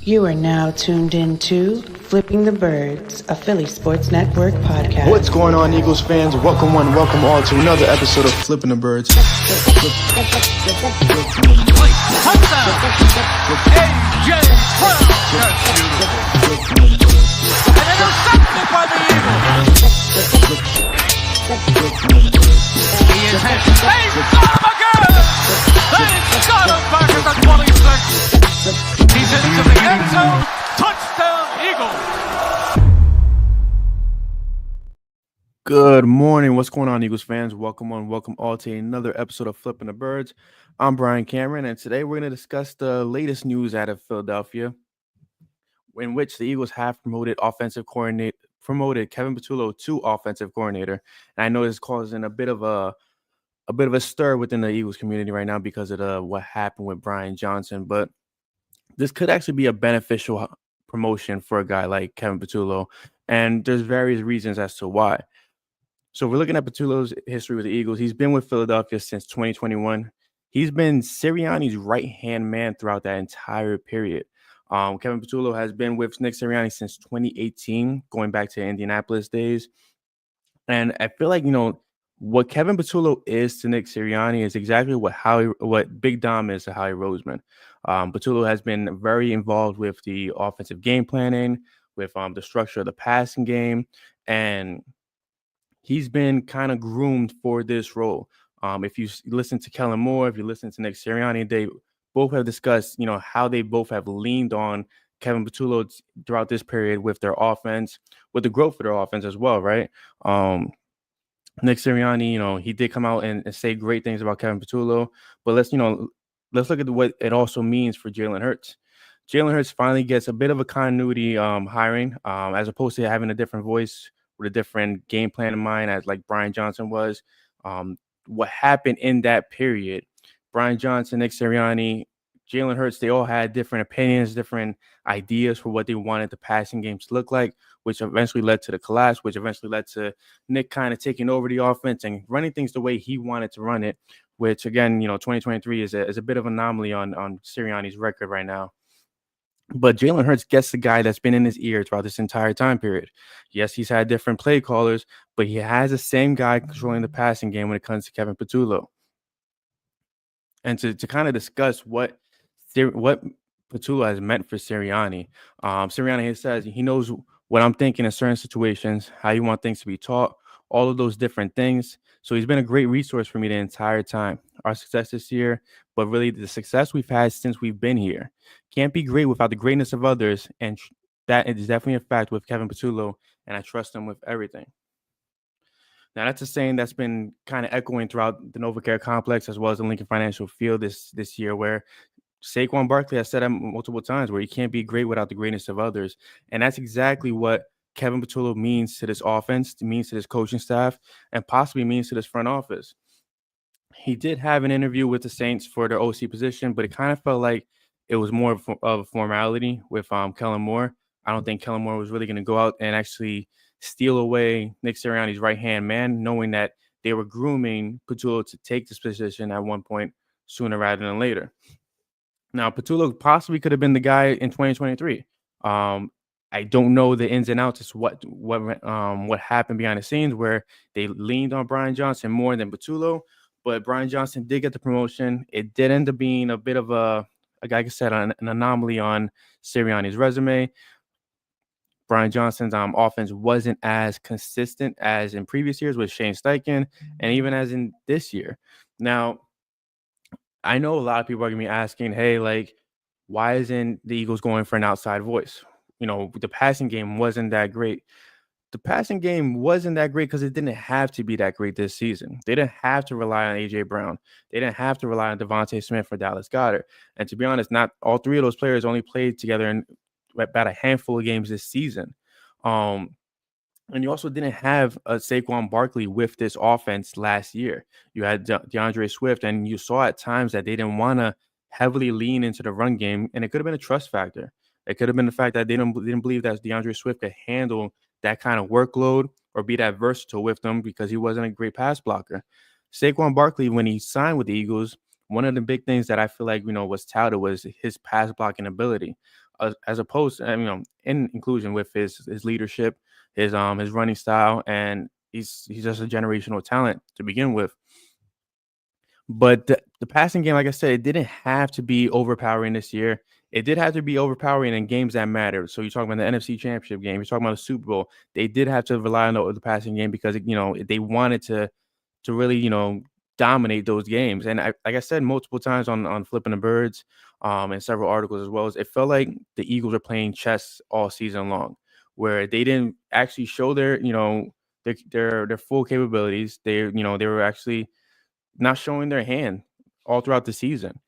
You are now tuned into Flipping the Birds, a Philly Sports Network podcast. What's going on, Eagles fans? Welcome one, welcome all to another episode of Flipping the Birds. He's into the end zone. Touchdown, Eagles. Good morning. What's going on, Eagles fans? Welcome one, welcome all to another episode of Flipping the Birds. I'm Brian Cameron, and today we're going to discuss the latest news out of Philadelphia, in which the Eagles have promoted Kevin Patullo to offensive coordinator. And I know this is causing a bit of a stir within the Eagles community right now because of what happened with Brian Johnson, but this could actually be a beneficial promotion for a guy like Kevin Patullo, and there's various reasons as to why. So we're looking at Patullo's history with the Eagles. He's been with Philadelphia since 2021. He's been Sirianni's right-hand man throughout that entire period. Kevin Patullo has been with Nick Sirianni since 2018, going back to Indianapolis days. And I feel like, what Kevin Patullo is to Nick Sirianni is exactly what Big Dom is to Howie Roseman. Patullo has been very involved with the offensive game planning, with the structure of the passing game, and he's been kind of groomed for this role. If you listen to Kellen Moore, if you listen to Nick Sirianni, they both have discussed, how they both have leaned on Kevin Patullo throughout this period with their offense, with the growth of their offense as well, right? Nick Sirianni, he did come out and say great things about Kevin Patullo, but let's look at what it also means for Jalen Hurts. Jalen Hurts finally gets a bit of a continuity hiring, as opposed to having a different voice with a different game plan in mind, as like Brian Johnson was. What happened in that period, Brian Johnson, Nick Sirianni, Jalen Hurts, they all had different opinions, different ideas for what they wanted the passing game to look like, which eventually led to the collapse, which eventually led to Nick kind of taking over the offense and running things the way he wanted to run it, which, again, 2023 is a bit of an anomaly on Sirianni's record right now. But Jalen Hurts gets the guy that's been in his ear throughout this entire time period. Yes, he's had different play callers, but he has the same guy controlling the passing game when it comes to Kevin Patullo. And to kind of discuss what Patullo has meant for Sirianni, Sirianni says he knows what I'm thinking in certain situations, how you want things to be taught, all of those different things. So he's been a great resource for me the entire time. Our success this year, but really the success we've had since we've been here, can't be great without the greatness of others. And that is definitely a fact with Kevin Patullo, and I trust him with everything. Now, that's a saying that's been kind of echoing throughout the NovaCare complex as well as the Lincoln Financial Field this year, where Saquon Barkley has said that multiple times, where you can't be great without the greatness of others. And that's exactly what Kevin Patullo means to this offense, means to this coaching staff, and possibly means to this front office. He did have an interview with the Saints for their OC position, but it kind of felt like it was more of a formality with Kellen Moore. I don't think Kellen Moore was really going to go out and actually steal away Nick Sirianni's right-hand man, knowing that they were grooming Patullo to take this position at one point sooner rather than later. Now, Patullo possibly could have been the guy in 2023. I don't know the ins and outs as what happened behind the scenes, where they leaned on Brian Johnson more than Patullo, but Brian Johnson did get the promotion. It did end up being a bit of like I said, an anomaly on Sirianni's resume. Brian Johnson's offense wasn't as consistent as in previous years with Shane Steichen, and even as in this year. Now, I know a lot of people are going to be asking, hey, like, why isn't the Eagles going for an outside voice? The passing game wasn't that great. The passing game wasn't that great because it didn't have to be that great this season. They didn't have to rely on A.J. Brown. They didn't have to rely on Devontae Smith or Dallas Goedert. And to be honest, not all three of those players only played together in about a handful of games this season. And you also didn't have a Saquon Barkley with this offense last year. You had DeAndre Swift, and you saw at times that they didn't want to heavily lean into the run game, and it could have been a trust factor. It could have been the fact that they didn't believe that DeAndre Swift could handle that kind of workload or be that versatile with them because he wasn't a great pass blocker. Saquon Barkley, when he signed with the Eagles, one of the big things that I feel like, was touted was his pass blocking ability. as opposed to, in inclusion with his leadership, his running style, and he's just a generational talent to begin with. But the passing game, like I said, it didn't have to be overpowering this year. It did have to be overpowering in games that mattered. So you're talking about the NFC Championship game. You're talking about the Super Bowl. They did have to rely on the passing game because they wanted to really dominate those games. And like I said multiple times on Flipping the Birds, and several articles as well, as it felt like the Eagles were playing chess all season long, where they didn't actually show their full capabilities. They were actually not showing their hand all throughout the season.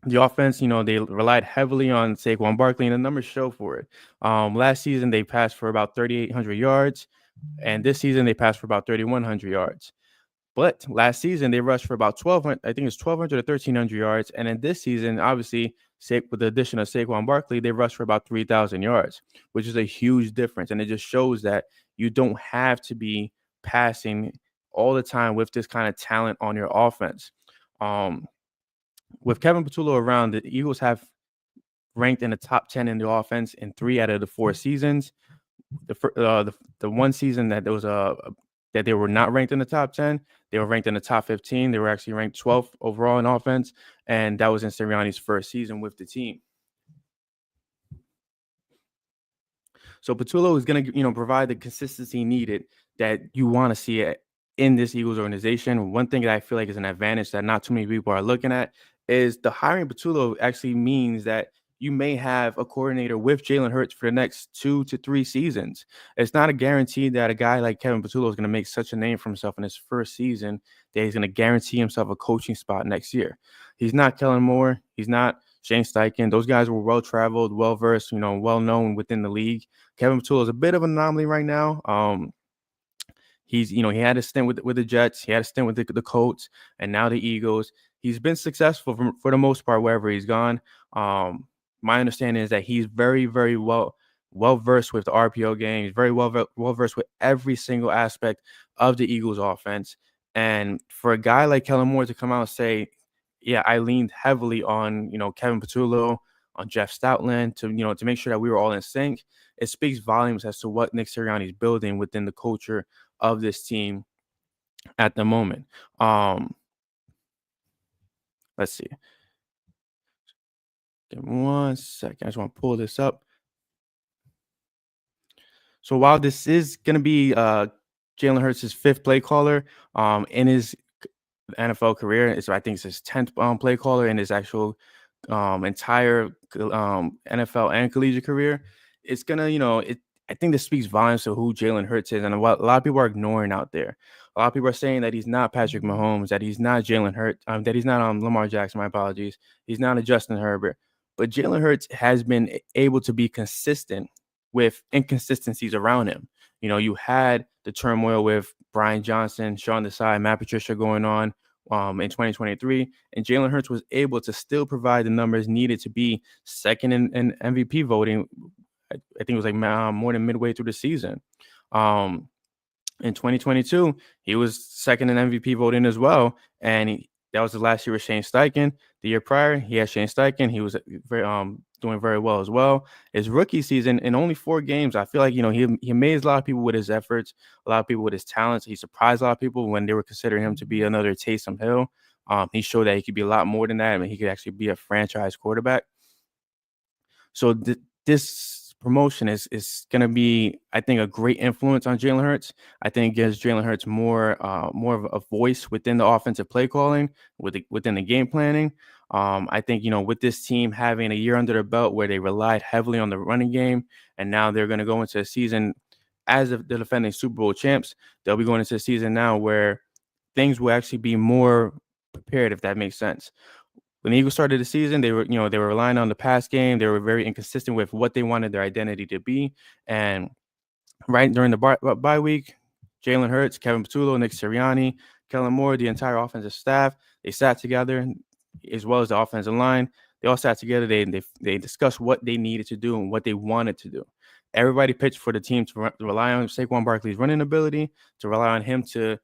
The offense, they relied heavily on Saquon Barkley, and the numbers show for it. Last season, they passed for about 3,800 yards, and this season, they passed for about 3,100 yards. But last season, they rushed for about 1,200, I think it's 1,200 to 1,300 yards. And in this season, obviously, with the addition of Saquon Barkley, they rushed for about 3,000 yards, which is a huge difference. And it just shows that you don't have to be passing all the time with this kind of talent on your offense. With Kevin Patullo around, the Eagles have ranked in the top 10 in the offense in 3 out of the 4 seasons. The one season that there was that they were not ranked in the top 10, they were ranked in the top 15. They were actually ranked 12th overall in offense, and that was in Sirianni's first season with the team. So Patullo is going to, provide the consistency needed that you want to see it in this Eagles organization. One thing that I feel like is an advantage that not too many people are looking at is the hiring Patullo actually means that you may have a coordinator with Jalen Hurts for the next 2 to 3 seasons. It's not a guarantee that a guy like Kevin Patullo is going to make such a name for himself in his first season that he's going to guarantee himself a coaching spot next year. He's not Kellen Moore. He's not Shane Steichen. Those guys were well-traveled, well-versed, well-known within the league. Kevin Patullo is a bit of an anomaly right now. He had a stint with the Jets, he had a stint with the Colts, and now the Eagles. He's been successful for the most part wherever he's gone. My understanding is that he's very, very well versed with the RPO game. He's very well versed with every single aspect of the Eagles offense. And for a guy like Kellen Moore to come out and say, yeah, I leaned heavily on Kevin Patullo, on Jeff Stoutland to make sure that we were all in sync. It speaks volumes as to what Nick Sirianni is building within the culture of this team at the moment. Let's see. Give me 1 second. I just want to pull this up. So while this is going to be Jalen Hurts' 5th play caller in his NFL career, I think it's his 10th play caller in his actual entire NFL and collegiate career, it's gonna, I think this speaks volumes to who Jalen Hurts is, and what a lot of people are ignoring out there. A lot of people are saying that he's not Patrick Mahomes, that he's not Jalen Hurts, that he's not Lamar Jackson. My apologies. He's not a Justin Herbert, but Jalen Hurts has been able to be consistent with inconsistencies around him. You had the turmoil with Brian Johnson, Sean Desai, Matt Patricia going on in 2023, and Jalen Hurts was able to still provide the numbers needed to be second in MVP voting. I think it was like more than midway through the season. In 2022, he was second in MVP voting as well, and that was the last year with Shane Steichen. The year prior, he had Shane Steichen. He was doing very well as well. His rookie season, in only 4 games, I feel like he amazed a lot of people with his efforts, a lot of people with his talents. He surprised a lot of people when they were considering him to be another Taysom Hill. He showed that he could be a lot more than that. I mean, he could actually be a franchise quarterback. So this promotion is going to be, I think, a great influence on Jalen Hurts. I think it gives Jalen Hurts more of a voice within the offensive play calling, within the game planning. I think, with this team having a year under their belt where they relied heavily on the running game, and now they're going to go into a season as the defending Super Bowl champs. They'll be going into a season now where things will actually be more prepared, if that makes sense. When the Eagles started the season, they were relying on the pass game. They were very inconsistent with what they wanted their identity to be. And right during the bye week, Jalen Hurts, Kevin Patullo, Nick Sirianni, Kellen Moore, the entire offensive staff, they sat together, as well as the offensive line. They all sat together. They discussed what they needed to do and what they wanted to do. Everybody pitched for the team to rely on Saquon Barkley's running ability, to rely on him to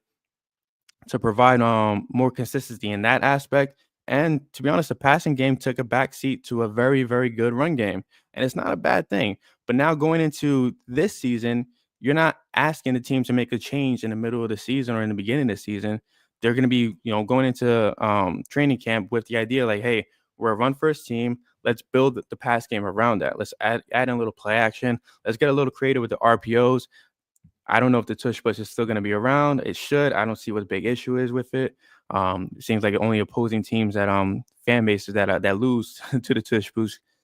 provide more consistency in that aspect, And to be honest, the passing game took a backseat to a very, very good run game. And it's not a bad thing. But now going into this season, you're not asking the team to make a change in the middle of the season or in the beginning of the season. They're going to be, going into training camp with the idea like, hey, we're a run first team. Let's build the pass game around that. Let's add in a little play action. Let's get a little creative with the RPOs. I don't know if the tush push is still going to be around. It should. I don't see what the big issue is with it. It seems like only opposing teams that fan bases that lose to the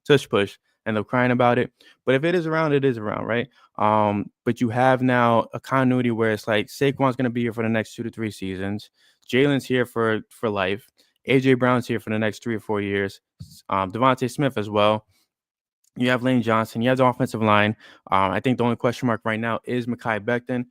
tush push, and they're crying about it. But if it is around, it is around, right? But you have now a continuity where it's like Saquon's going to be here for the next 2 to 3 seasons. Jalen's here for life. AJ Brown's here for the next 3 or 4 years. Devontae Smith as well. You have Lane Johnson. You have the offensive line. I think the only question mark right now is Mekhi Becton.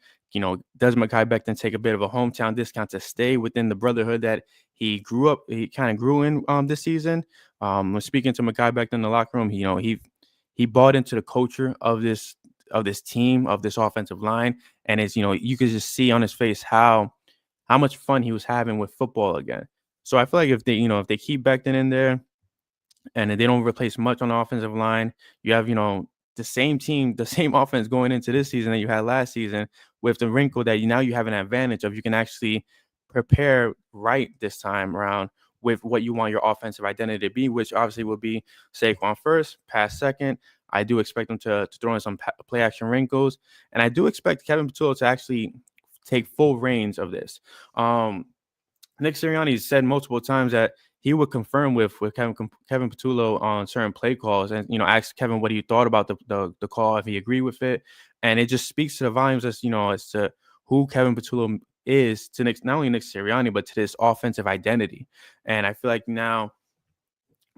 Does Mekhi Becton take a bit of a hometown discount to stay within the brotherhood that he kind of grew in this season? When speaking to Mekhi Becton in the locker room, he bought into the culture of this team, of this offensive line, and it's you could just see on his face how much fun he was having with football again. So I feel like if they keep Becton in there, and they don't replace much on the offensive line. You have, the same team, the same offense going into this season that you had last season, with the wrinkle that now you have an advantage of you can actually prepare right this time around with what you want your offensive identity to be, which obviously will be Saquon first, pass second. I do expect them to throw in some play action wrinkles, and I do expect Kevin Patullo to actually take full reins of this. Nick Sirianni said multiple times that he would confirm with Kevin Patullo on certain play calls, and ask Kevin what he thought about the call, if he agreed with it, and it just speaks to the volumes as to who Kevin Patullo is to not only Nick Sirianni but to this offensive identity. And I feel like now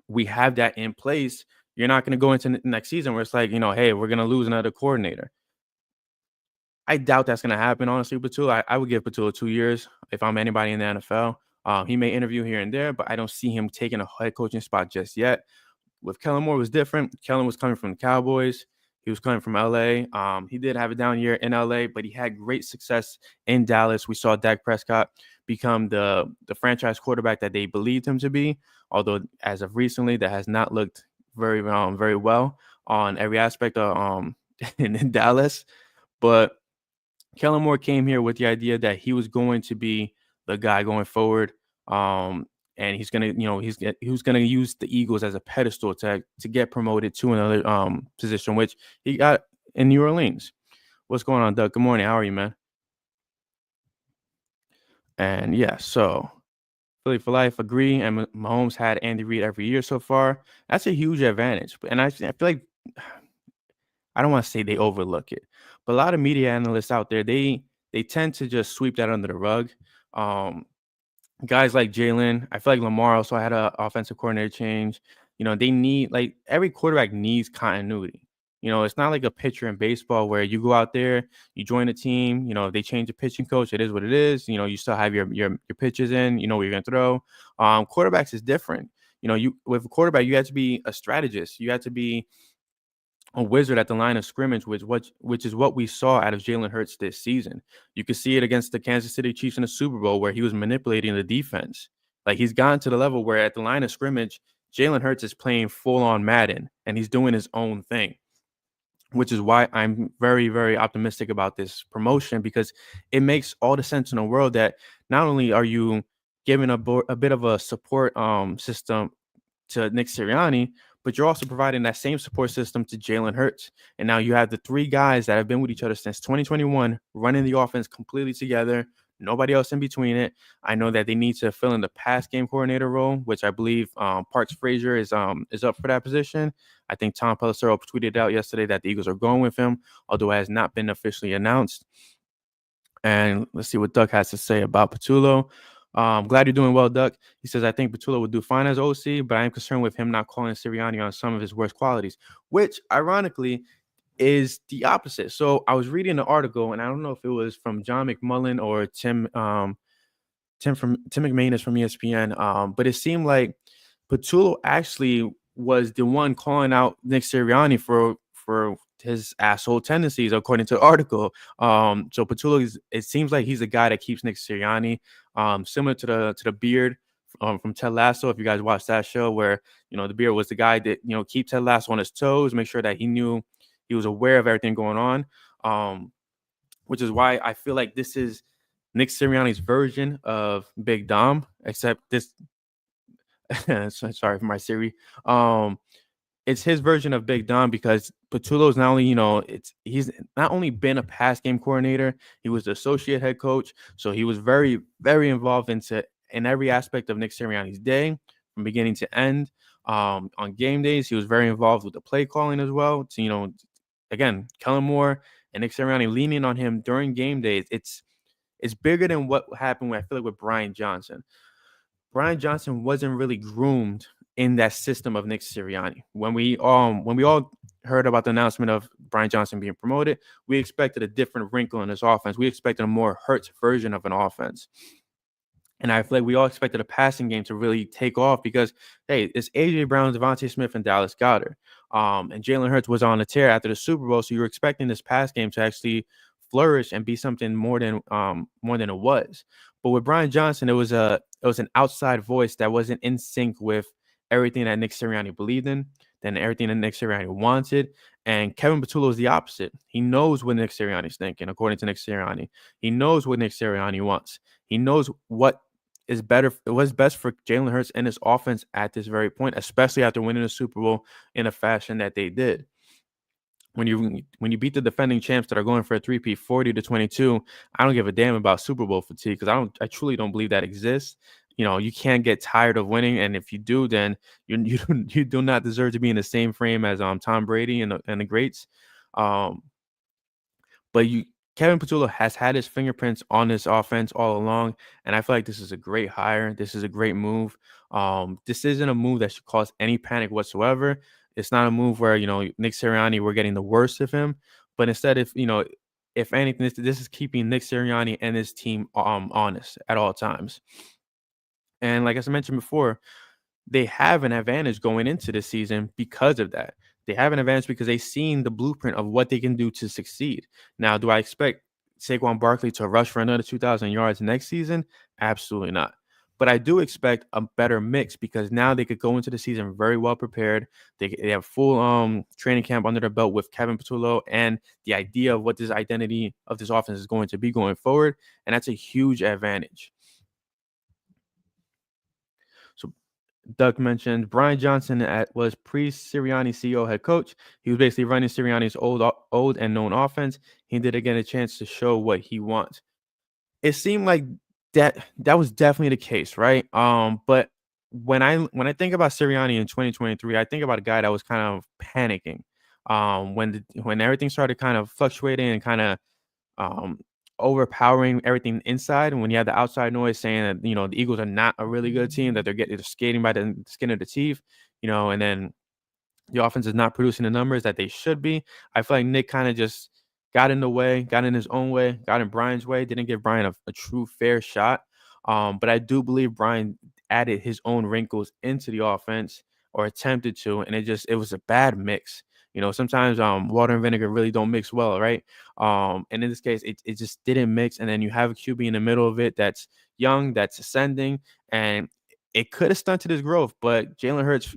we have that in place. You're not going to go into next season where it's like hey, we're going to lose another coordinator. I doubt that's going to happen, honestly, Patullo. I would give Patullo 2 years if I'm anybody in the NFL. He may interview here and there, but I don't see him taking a head coaching spot just yet. With Kellen Moore, was different. Kellen was coming from the Cowboys. He was coming from LA. He did have a down year in LA, but he had great success in Dallas. We saw Dak Prescott become the franchise quarterback that they believed him to be, although as of recently, that has not looked very well on every aspect of in Dallas. But Kellen Moore came here with the idea that he was going to be the guy going forward, and he's gonna, he was gonna use the Eagles as a pedestal to get promoted to another position, which he got in New Orleans. What's going on, Doug? Good morning. How are you, man? And yeah, so Philly for life, agree. And Mahomes had Andy Reid every year so far. That's a huge advantage. And I feel like I don't want to say they overlook it, but a lot of media analysts out there, they tend to just sweep that under the rug. Guys like Jalen, I feel like Lamar also had an offensive coordinator change. They need, like, every quarterback needs continuity. It's not like a pitcher in baseball where you go out there, you join a team, they change the pitching coach. It is what it is. You still have your pitches in, where you're going to throw. Quarterbacks is different. With a quarterback, you have to be a strategist. You have to be a wizard at the line of scrimmage, which is what we saw out of Jalen Hurts this season. You could see it against the Kansas City Chiefs in the Super Bowl, where he was manipulating the defense. Like, he's gotten to the level where at the line of scrimmage, Jalen Hurts is playing full-on Madden, and he's doing his own thing, which is why I'm very, very optimistic about this promotion, because it makes all the sense in the world that not only are you giving a bit of a support system to Nick Sirianni, but you're also providing that same support system to Jalen Hurts. And now you have the three guys that have been with each other since 2021 running the offense completely together, nobody else in between it. I know that they need to fill in the pass game coordinator role, which I believe Parks Frazier is up for that position. I think Tom Pelissero tweeted out yesterday that the Eagles are going with him, although it has not been officially announced. And let's see what Doug has to say about Patullo. Glad you're doing well, Doug. He says, I think Patullo would do fine as OC, but I am concerned with him not calling Sirianni on some of his worst qualities, which ironically is the opposite. So I was reading an article, and I don't know if it was from John McMullen or Tim McManus from ESPN, but it seemed like Patullo actually was the one calling out Nick Sirianni for his asshole tendencies, according to the article. So Patullo it seems like he's a guy that keeps Nick Sirianni, similar to the beard from Ted Lasso. If you guys watched that show, where the beard was the guy that keep Ted Lasso on his toes, make sure that he was aware of everything going on. Which is why I feel like this is Nick Sirianni's version of Big Dom, except this. Sorry for my Siri. It's his version of Big Dom because Patullo's not only, he's not only been a pass game coordinator, he was the associate head coach. So he was very, very involved in every aspect of Nick Sirianni's day from beginning to end. On game days, he was very involved with the play calling as well. So, again, Kellen Moore and Nick Sirianni leaning on him during game days. It's bigger than what happened I feel like with Brian Johnson. Brian Johnson wasn't really groomed in that system of Nick Sirianni. When we all heard about the announcement of Brian Johnson being promoted, we expected a different wrinkle in his offense. We expected a more Hurts version of an offense. And I feel like we all expected a passing game to really take off because, hey, it's A.J. Brown, Devontae Smith, and Dallas Goedert. And Jalen Hurts was on a tear after the Super Bowl, so you were expecting this pass game to actually flourish and be something more than it was. But with Brian Johnson, it was an outside voice that wasn't in sync with everything that Nick Sirianni believed in, then everything that Nick Sirianni wanted. And Kevin Patullo is the opposite. He knows what Nick Sirianni's thinking, according to Nick Sirianni. He knows what Nick Sirianni wants. He knows what's best for Jalen Hurts and his offense at this very point, especially after winning the Super Bowl in a fashion that they did. When you beat the defending champs that are going for a 3-peat 40-22, I don't give a damn about Super Bowl fatigue because I truly don't believe that exists. You can't get tired of winning, and if you do, then you do not deserve to be in the same frame as Tom Brady and the greats. But Kevin Patullo has had his fingerprints on this offense all along, and I feel like this is a great hire. This is a great move. This isn't a move that should cause any panic whatsoever. It's not a move where, Nick Sirianni, we're getting the worst of him. But instead, if anything, this is keeping Nick Sirianni and his team honest at all times. And like I mentioned before, they have an advantage going into this season because of that. They have an advantage because they've seen the blueprint of what they can do to succeed. Now, do I expect Saquon Barkley to rush for another 2,000 yards next season? Absolutely not. But I do expect a better mix because now they could go into the season very well prepared. They have full training camp under their belt with Kevin Patullo and the idea of what this identity of this offense is going to be going forward. And that's a huge advantage. So Doug mentioned Brian Johnson was pre-Sirianni CEO head coach. He was basically running Sirianni's old and known offense. He didn't get a chance to show what he wants. It seemed like that was definitely the case, right? But when I think about Sirianni in 2023, I think about a guy that was kind of panicking. When everything started kind of fluctuating and kind of overpowering everything inside, and when you have the outside noise saying that the Eagles are not a really good team, that they're skating by the skin of the teeth, and then the offense is not producing the numbers that they should be. I feel like Nick kind of just got in the way, got in his own way, got in Brian's way, didn't give Brian a true fair shot. But I do believe Brian added his own wrinkles into the offense or attempted to, and it was a bad mix. Sometimes water and vinegar really don't mix well, right? And in this case, it just didn't mix. And then you have a QB in the middle of it that's young, that's ascending, and it could have stunted his growth. But Jalen Hurts,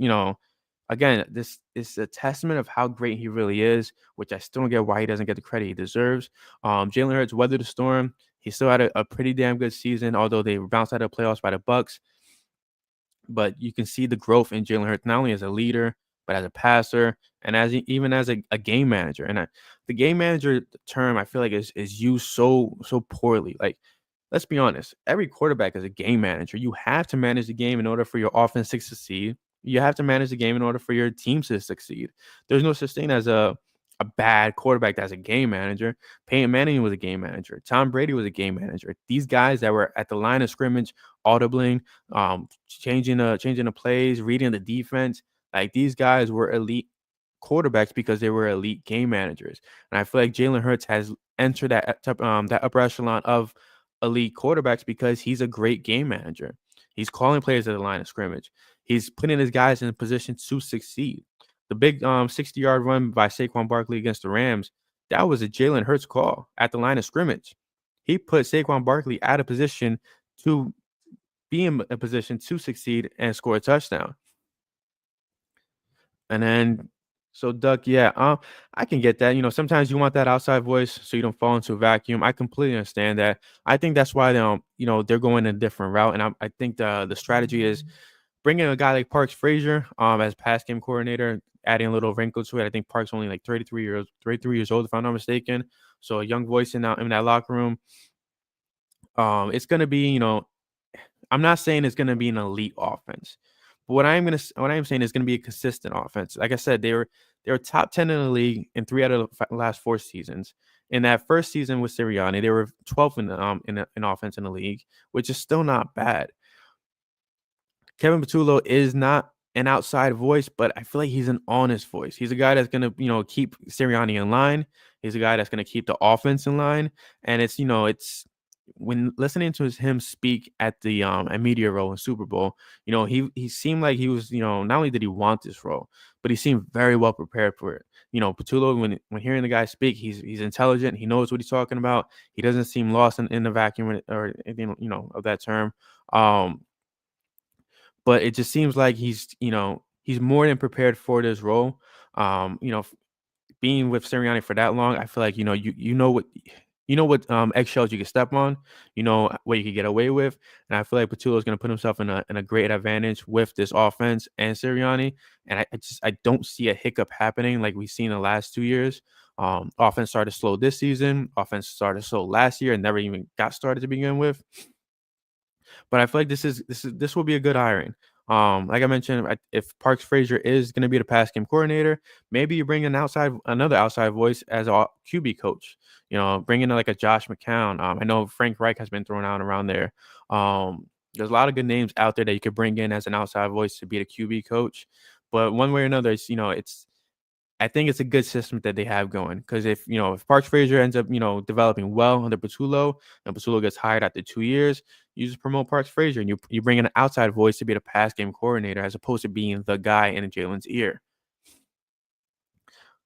again, this is a testament of how great he really is, which I still don't get why he doesn't get the credit he deserves. Jalen Hurts weathered the storm. He still had a pretty damn good season, although they bounced out of the playoffs by the Bucs. But you can see the growth in Jalen Hurts, not only as a leader, but as a passer and even as a game manager. And the game manager term, I feel like is used so poorly. Like, let's be honest, every quarterback is a game manager. You have to manage the game in order for your offense to succeed. You have to manage the game in order for your team to succeed. There's no such thing as a bad quarterback that's a game manager. Peyton Manning was a game manager. Tom Brady was a game manager. These guys that were at the line of scrimmage, audibling, changing the plays, reading the defense, like these guys were elite quarterbacks because they were elite game managers. And I feel like Jalen Hurts has entered that upper echelon of elite quarterbacks because he's a great game manager. He's calling players at the line of scrimmage. He's putting his guys in a position to succeed. The big 60-yard run by Saquon Barkley against the Rams, that was a Jalen Hurts call at the line of scrimmage. He put Saquon Barkley out of position to be in a position to succeed and score a touchdown. And then, so Duck, yeah, I can get that. Sometimes you want that outside voice so you don't fall into a vacuum. I completely understand that. I think that's why they're going a different route, and I think the strategy is bringing a guy like Parks Frazier as pass game coordinator, adding a little wrinkle to it. I think Parks only like 33 years old, if I'm not mistaken. So a young voice in that locker room. It's gonna be, I'm not saying it's going to be an elite offense, but what I am saying is going to be a consistent offense. Like I said, they were top 10 in the league in 3 out of the last 4 seasons. In that first season with Sirianni, they were 12th in offense in the league, which is still not bad. Kevin Patullo is not an outside voice, but I feel like he's an honest voice. He's a guy that's going to, keep Sirianni in line. He's a guy that's going to keep the offense in line. And it's when listening to him speak at the at media role in Super Bowl, he seemed like he was, not only did he want this role, but he seemed very well prepared for it. Patullo, when hearing the guy speak, he's intelligent. He knows what he's talking about. He doesn't seem lost in the vacuum or anything, of that term. But it just seems like he's more than prepared for this role. Being with Sirianni for that long, I feel like you know what eggshells you can step on, what you can get away with, and I feel like Patullo is going to put himself in a great advantage with this offense and Sirianni, and I don't see a hiccup happening like we've seen the last 2 years. Offense started slow this season. Offense started slow last year and never even got started to begin with. But I feel like this will be a good hiring. Like I mentioned, if Parks Frazier is going to be the pass game coordinator, maybe you bring another outside voice as a QB coach. Bring in like a Josh McCown. I know Frank Reich has been thrown out around there. There's a lot of good names out there that you could bring in as an outside voice to be the QB coach. But one way or another, I think it's a good system that they have going because if Parks Frazier ends up developing well under Patullo and Patullo gets hired after 2 years, you just promote Parks Frazier and you bring in an outside voice to be the pass game coordinator as opposed to being the guy in Jalen's ear.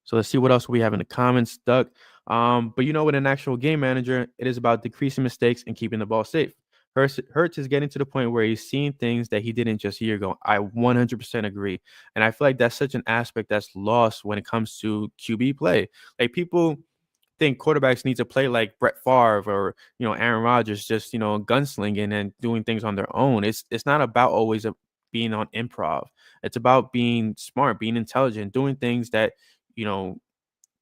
So let's see what else we have in the comments, Doug. But with an actual game manager, it is about decreasing mistakes and keeping the ball safe. Hurts is getting to the point where he's seeing things that he didn't just a year ago. I 100% agree. And I feel like that's such an aspect that's lost when it comes to QB play. Like people think quarterbacks need to play like Brett Favre or, Aaron Rodgers, just, gunslinging and doing things on their own. It's not about always being on improv. It's about being smart, being intelligent, doing things that,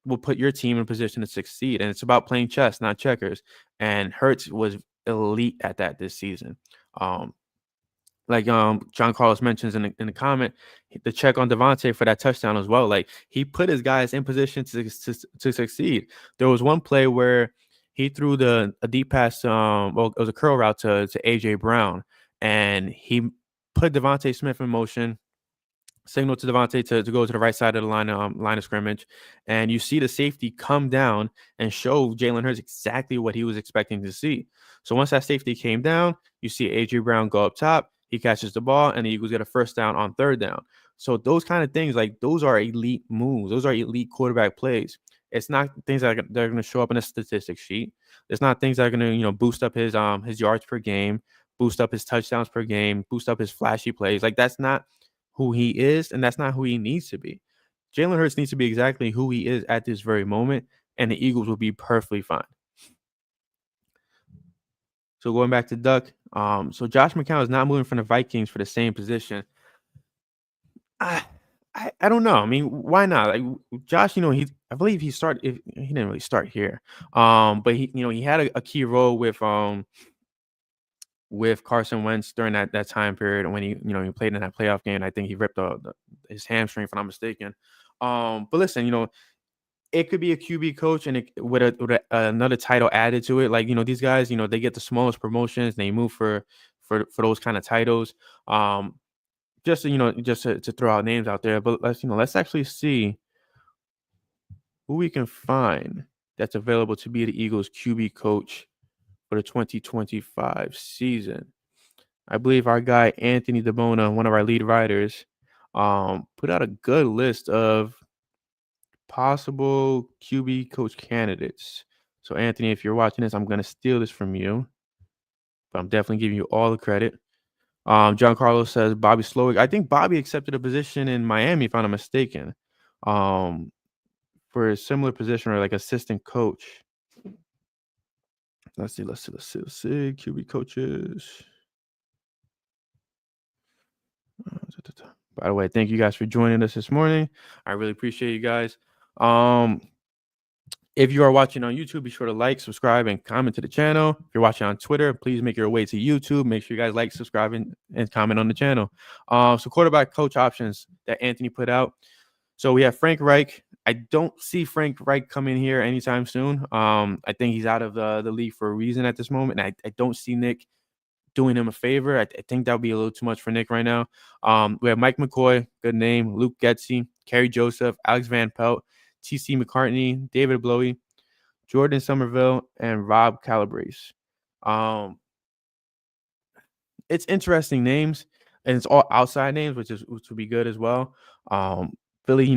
will put your team in a position to succeed. And it's about playing chess, not checkers. And Hurts was elite at that this season. Like John Carlos mentions in the comment, the check on Devontae for that touchdown as well. Like he put his guys in position to succeed. There was one play where he threw a deep pass. It was a curl route to AJ Brown, and he put Devontae Smith in motion. Signal to Devontae to go to the right side of the line of scrimmage, and you see the safety come down and show Jalen Hurts exactly what he was expecting to see. So once that safety came down, you see AJ Brown go up top. He catches the ball, and the Eagles get a first down on third down. So those kind of things, like those are elite moves. Those are elite quarterback plays. It's not things that are going to show up in a statistics sheet. It's not things that are going to boost up his yards per game, boost up his touchdowns per game, boost up his flashy plays. Like that's not who he is, and that's not who he needs to be. Jalen Hurts needs to be exactly who he is at this very moment, and the Eagles will be perfectly fine. So going back to Duck, so Josh McCown is not moving from the Vikings for the same position. I don't know. I mean, why not? Like Josh, I believe he started. He didn't really start here, but he had a key role with Carson Wentz during that time period when he played in that playoff game. I think he ripped his hamstring, if I'm not mistaken. But listen, it could be a QB coach and with another title added to it. Like these guys, they get the smallest promotions. They move for those kind of titles. Just to throw out names out there. But let's actually see who we can find that's available to be the Eagles QB coach for the 2025 season. I believe our guy Anthony DeBona, one of our lead writers, put out a good list of possible QB coach candidates. So Anthony, if you're watching this, I'm going to steal this from you, but I'm definitely giving you all the credit. John Carlos says Bobby Slowick. I think Bobby accepted a position in Miami, if I'm not mistaken, um, for a similar position or like assistant coach. Let's see. QB coaches. By the way, thank you guys for joining us this morning. I really appreciate you guys. If you are watching on YouTube, be sure to like, subscribe, and comment to the channel. If you're watching on Twitter, please make your way to YouTube. Make sure you guys like, subscribe, and comment on the channel. So quarterback coach options that Anthony put out. So we have Frank Reich. I don't see Frank Reich coming here anytime soon. I think he's out of the league for a reason at this moment. And I don't see Nick doing him a favor. I think that would be a little too much for Nick right now. We have Mike McCoy, good name, Luke Getsy, Kerry Joseph, Alex Van Pelt, T.C. McCartney, David Blowy, Jordan Somerville, and Rob Calabrese. It's interesting names, and it's all outside names, which would be good as well. Philly,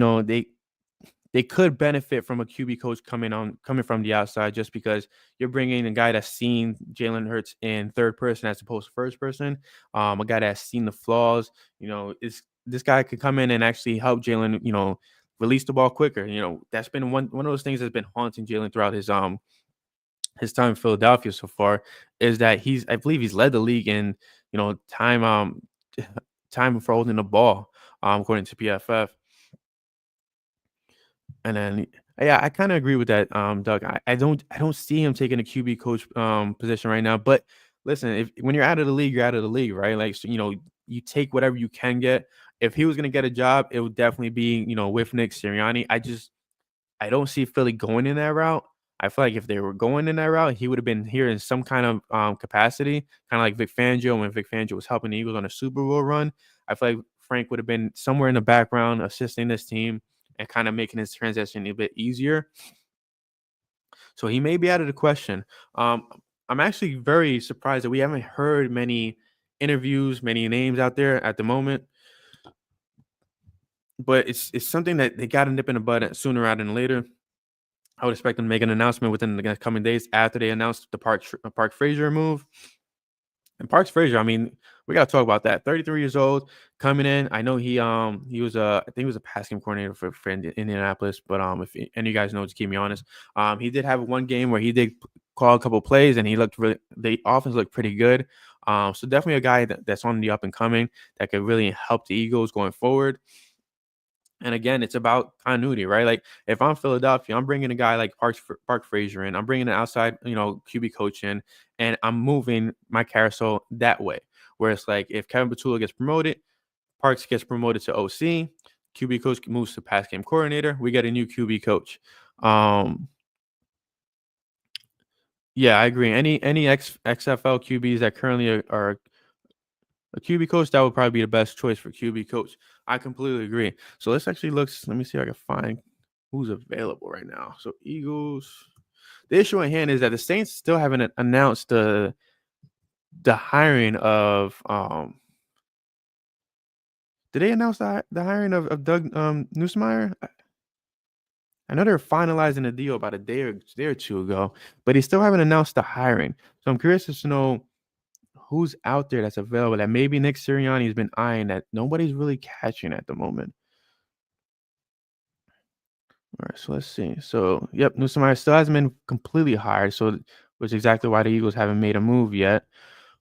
they could benefit from a QB coach coming from the outside, just because you're bringing a guy that's seen Jalen Hurts in third person as opposed to first person. A guy that's seen the flaws. This guy could come in and actually help Jalen, release the ball quicker. That's been one of those things that's been haunting Jalen throughout his time in Philadelphia so far, is that I believe he's led the league in, time time for holding the ball, according to PFF. And then, yeah, I kind of agree with that, Doug. I don't see him taking a QB coach position right now. But listen, when you're out of the league, you're out of the league, right? Like, so, you take whatever you can get. If he was gonna get a job, it would definitely be, with Nick Sirianni. I don't see Philly going in that route. I feel like if they were going in that route, he would have been here in some kind of capacity, kind of like Vic Fangio when Vic Fangio was helping the Eagles on a Super Bowl run. I feel like Frank would have been somewhere in the background assisting this team and kind of making his transition a bit easier. So he may be out of the question. I'm actually very surprised that we haven't heard many interviews, many names out there at the moment. But it's something that they got to nip in the bud sooner rather than later. I would expect them to make an announcement within the coming days after they announced the Parks Frazier move. And Parks Frazier, I mean, we got to talk about that. 33 years old, coming in. I know he was I think he was a pass game coordinator for Indianapolis. But if any of you guys know, just keep me honest. He did have one game where he did call a couple plays, and he looked the offense looked pretty good. So definitely a guy that's on the up and coming that could really help the Eagles going forward. And again, it's about continuity, right? Like if I'm Philadelphia, I'm bringing a guy like Park Frazier in. I'm bringing an outside, QB coach in, and I'm moving my carousel that way. Where it's like if Kevin Patullo gets promoted, Parks gets promoted to OC, QB coach moves to pass game coordinator. We get a new QB coach. Yeah, I agree. Any XFL QBs that currently are a QB coach, that would probably be the best choice for QB coach. I completely agree. So let's actually look. Let me see if I can find who's available right now. So Eagles. The issue at hand is that the Saints still haven't announced the hiring of Did they announce the hiring of Doug Nussmeier? I know they're finalizing the deal about a day or two ago, but they still haven't announced the hiring. So I'm curious to know who's out there that's available that maybe Nick Sirianni has been eyeing that nobody's really catching at the moment. All right, so let's see. So, yep, Nussmeier still hasn't been completely hired, so which is exactly why the Eagles haven't made a move yet.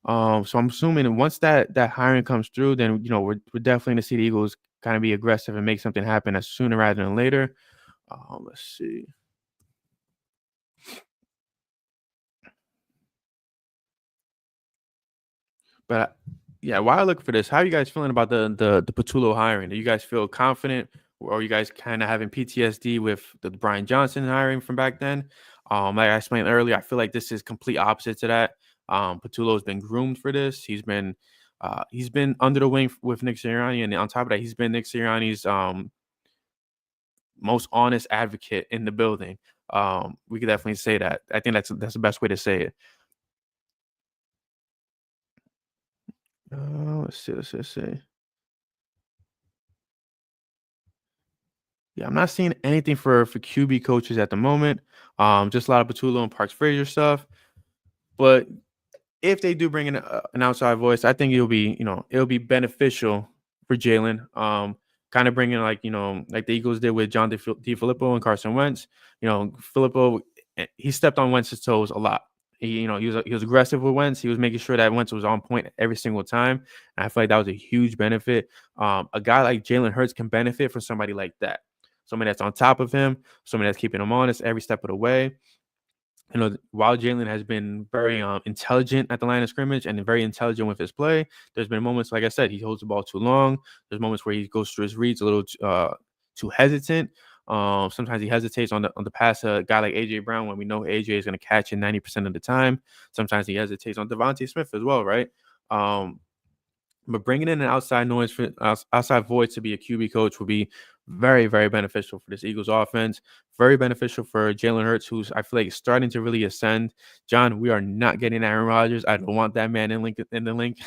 So I'm assuming once that hiring comes through, then we're definitely gonna see the Eagles kind of be aggressive and make something happen as sooner rather than later. Let's see. But yeah, while I look for this, how are you guys feeling about the Patullo hiring? Do you guys feel confident, or are you guys kind of having PTSD with the Brian Johnson hiring from back then? Like I explained earlier, I feel like this is complete opposite to that. Patullo has been groomed for this. He's been under the wing with Nick Sirianni, and on top of that, he's been Nick Sirianni's most honest advocate in the building. We could definitely say that. I think that's the best way to say it. Let's see. Yeah, I'm not seeing anything for QB coaches at the moment. Just a lot of Patullo and Parks Frazier stuff. But if they do bring in an outside voice, I think it'll be beneficial for Jalen. Kind of bringing like like the Eagles did with John DeFilippo and Carson Wentz. Filippo, he stepped on Wentz's toes a lot. He was aggressive with Wentz. He was making sure that Wentz was on point every single time. And I feel like that was a huge benefit. A guy like Jalen Hurts can benefit from somebody like that. Somebody that's on top of him, somebody that's keeping him honest every step of the way. While Jalen has been very intelligent at the line of scrimmage and very intelligent with his play, there's been moments, like I said, he holds the ball too long. There's moments where he goes through his reads a little too hesitant. Sometimes he hesitates on the pass a guy like AJ Brown when we know AJ is going to catch it 90% of the time. Sometimes he hesitates on Devontae Smith as well, right? But bringing in an outside noise for outside voice to be a QB coach would be very, very beneficial for this Eagles offense. Very beneficial for Jalen Hurts, who's I feel like is starting to really ascend. John, we are not getting Aaron Rodgers. I don't want that man in the link.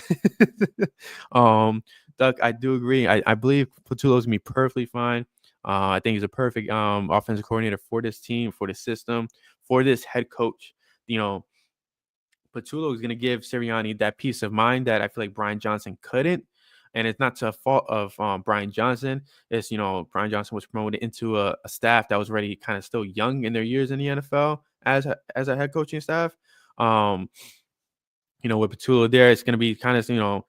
Duck, I do agree. I believe Patullo is gonna be perfectly fine. I think he's a perfect offensive coordinator for this team, for this system, for this head coach. Patullo is going to give Sirianni that peace of mind that I feel like Brian Johnson couldn't. And it's not to a fault of Brian Johnson. It's, Brian Johnson was promoted into a staff that was already kind of still young in their years in the NFL as a head coaching staff. With Patullo there, it's going to be kind of,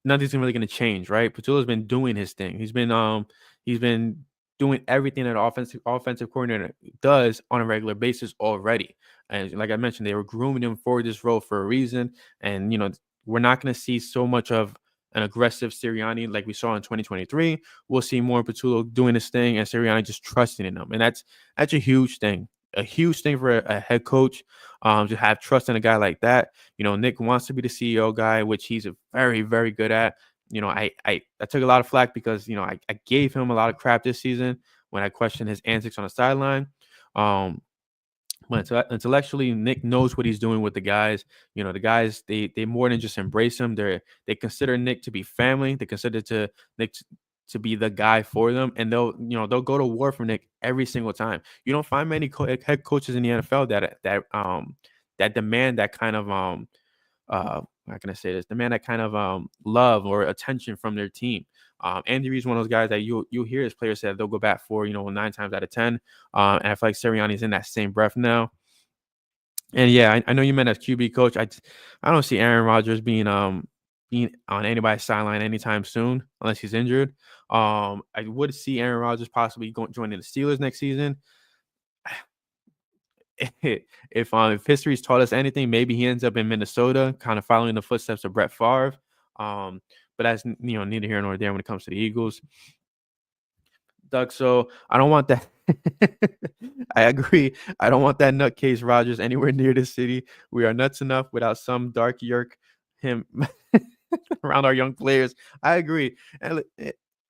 nothing's really going to change, right? Patullo's been doing his thing. He's been doing everything that offensive coordinator does on a regular basis already. And like I mentioned, they were grooming him for this role for a reason. And we're not going to see so much of an aggressive Sirianni like we saw in 2023. We'll see more Patullo doing his thing and Sirianni just trusting in him, and that's a huge thing. A huge thing for a head coach to have trust in a guy like that. Nick wants to be the CEO guy, which he's very, very good at. I took a lot of flack because, I gave him a lot of crap this season when I questioned his antics on the sideline. But intellectually, Nick knows what he's doing with the guys. The guys, they more than just embrace him. They consider Nick to be family. They consider Nick to be the guy for them, and they'll go to war for Nick every single time. You don't find many head coaches in the NFL that demand that kind of how can I say this? Demand that kind of love or attention from their team. Andy Reid's one of those guys that you'll hear his players say that they'll go back for 9 times out of 10. And I feel like Sirianni's in that same breath now. And yeah, I know you meant as QB coach. I don't see Aaron Rodgers being on anybody's sideline anytime soon unless he's injured. I would see Aaron Rodgers possibly joining the Steelers next season. If history's taught us anything, maybe he ends up in Minnesota, kind of following the footsteps of Brett Favre. But that's neither here nor there when it comes to the Eagles. Doug, so I don't want that. I agree. I don't want that nutcase Rodgers anywhere near the city. We are nuts enough without some dark yerk him around our young players. I agree. And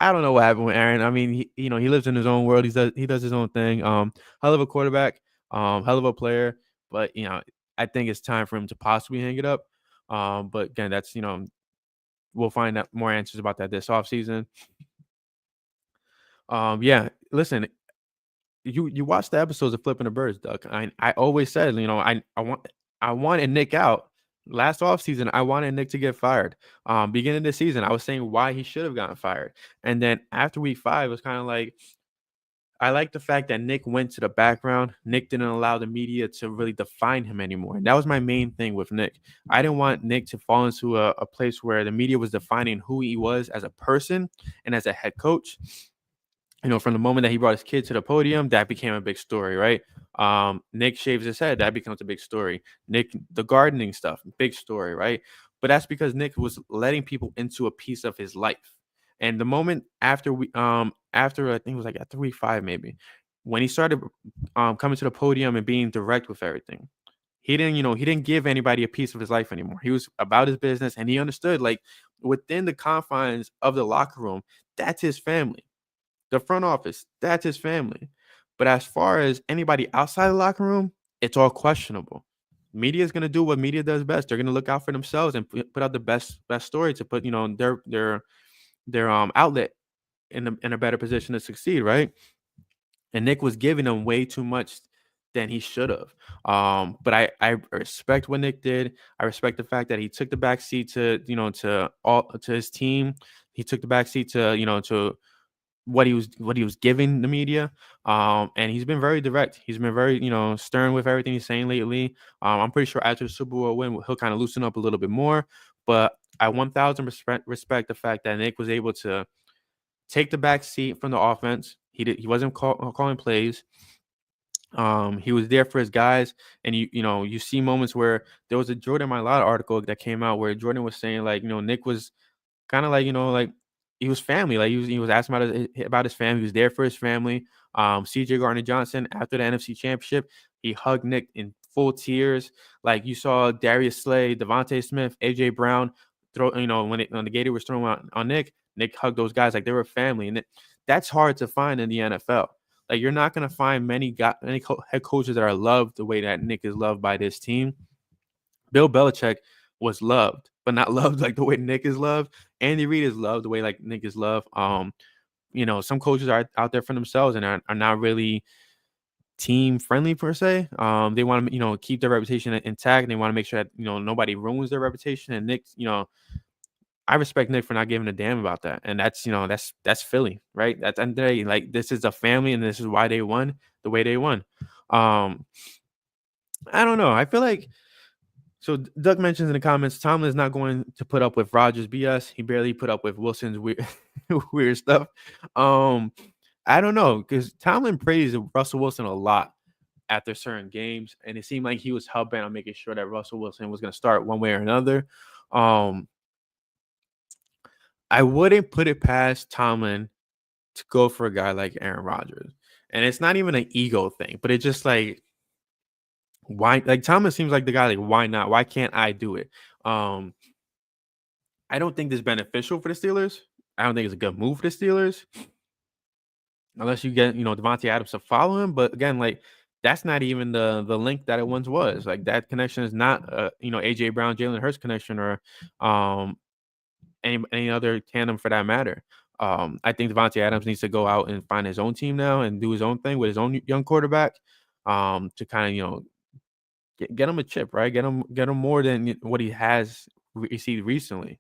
I don't know what happened with Aaron. I mean, he lives in his own world. He does his own thing. Hell of a quarterback, hell of a player. But I think it's time for him to possibly hang it up. But again, that's we'll find out more answers about that this offseason. Yeah, listen, you watch the episodes of Flipping the Birds, Duck. I always said, I wanted Nick out. Last offseason, I wanted Nick to get fired. Beginning of the season, I was saying why he should have gotten fired. And then after week 5, it was kind of like, I like the fact that Nick went to the background. Nick didn't allow the media to really define him anymore. And that was my main thing with Nick. I didn't want Nick to fall into a place where the media was defining who he was as a person and as a head coach. From the moment that he brought his kid to the podium, that became a big story, right? Nick shaves his head, that becomes a big story. Nick, the gardening stuff, big story, right? But that's because Nick was letting people into a piece of his life. And the moment after after I think it was like after week 5, maybe, when he started coming to the podium and being direct with everything, he didn't give anybody a piece of his life anymore. He was about his business, and he understood, like, within the confines of the locker room, that's his family. The front office, that's his family. But as far as anybody outside the locker room, it's all questionable. Media is going to do what media does best. They're going to look out for themselves and put out the best story to put their outlet in a better position to succeed, right? And Nick was giving them way too much than he should have. But I respect what Nick did. I respect the fact that he took the back seat to to his team. He took the back seat to to what he was giving the media. And he's been very direct. He's been very stern with everything he's saying lately. I'm pretty sure after the Super Bowl win, he'll kind of loosen up a little bit more. But I 1,000 respect the fact that Nick was able to take the back seat from the offense. He wasn't calling plays. He was there for his guys, and you see moments where there was a Jordan Mailata article that came out where Jordan was saying like Nick was kind of like like he was family, like he was asking about his family. He was there for his family. CJ Gardner Johnson, after the NFC Championship, he hugged Nick in full tears. Like you saw Darius Slay, Devontae Smith, AJ Brown throw when the Gator was throwing on Nick hugged those guys like they were family, and that's hard to find in the NFL. Like you're not gonna find many head coaches that are loved the way that Nick is loved by this team. Bill Belichick was loved, but not loved like the way Nick is loved. Andy Reid is loved the way like Nick is loved. Some coaches are out there for themselves and are not really team friendly per se. They want to keep their reputation intact. And they want to make sure that nobody ruins their reputation. And Nick, I respect Nick for not giving a damn about that. And that's Philly, right? That's the end of the day, like this is a family, and this is why they won the way they won. I don't know. I feel like so Doug mentions in the comments, Tomlin is not going to put up with Rodgers BS. He barely put up with Wilson's weird, weird stuff. I don't know, because Tomlin praised Russell Wilson a lot after certain games, and it seemed like he was hell bent on making sure that Russell Wilson was going to start one way or another. I wouldn't put it past Tomlin to go for a guy like Aaron Rodgers, and it's not even an ego thing, but it's just like, why? Like Thomas seems like the guy. Like, why not? Why can't I do it? I don't think this is beneficial for the Steelers. I don't think it's a good move for the Steelers, unless you get Devontae Adams to follow him. But again, like that's not even the link that it once was. Like that connection is not AJ Brown, Jalen Hurts connection, or any other tandem for that matter. I think Devontae Adams needs to go out and find his own team now and do his own thing with his own young quarterback to kind of get him a chip, right? Get him more than what he has received recently.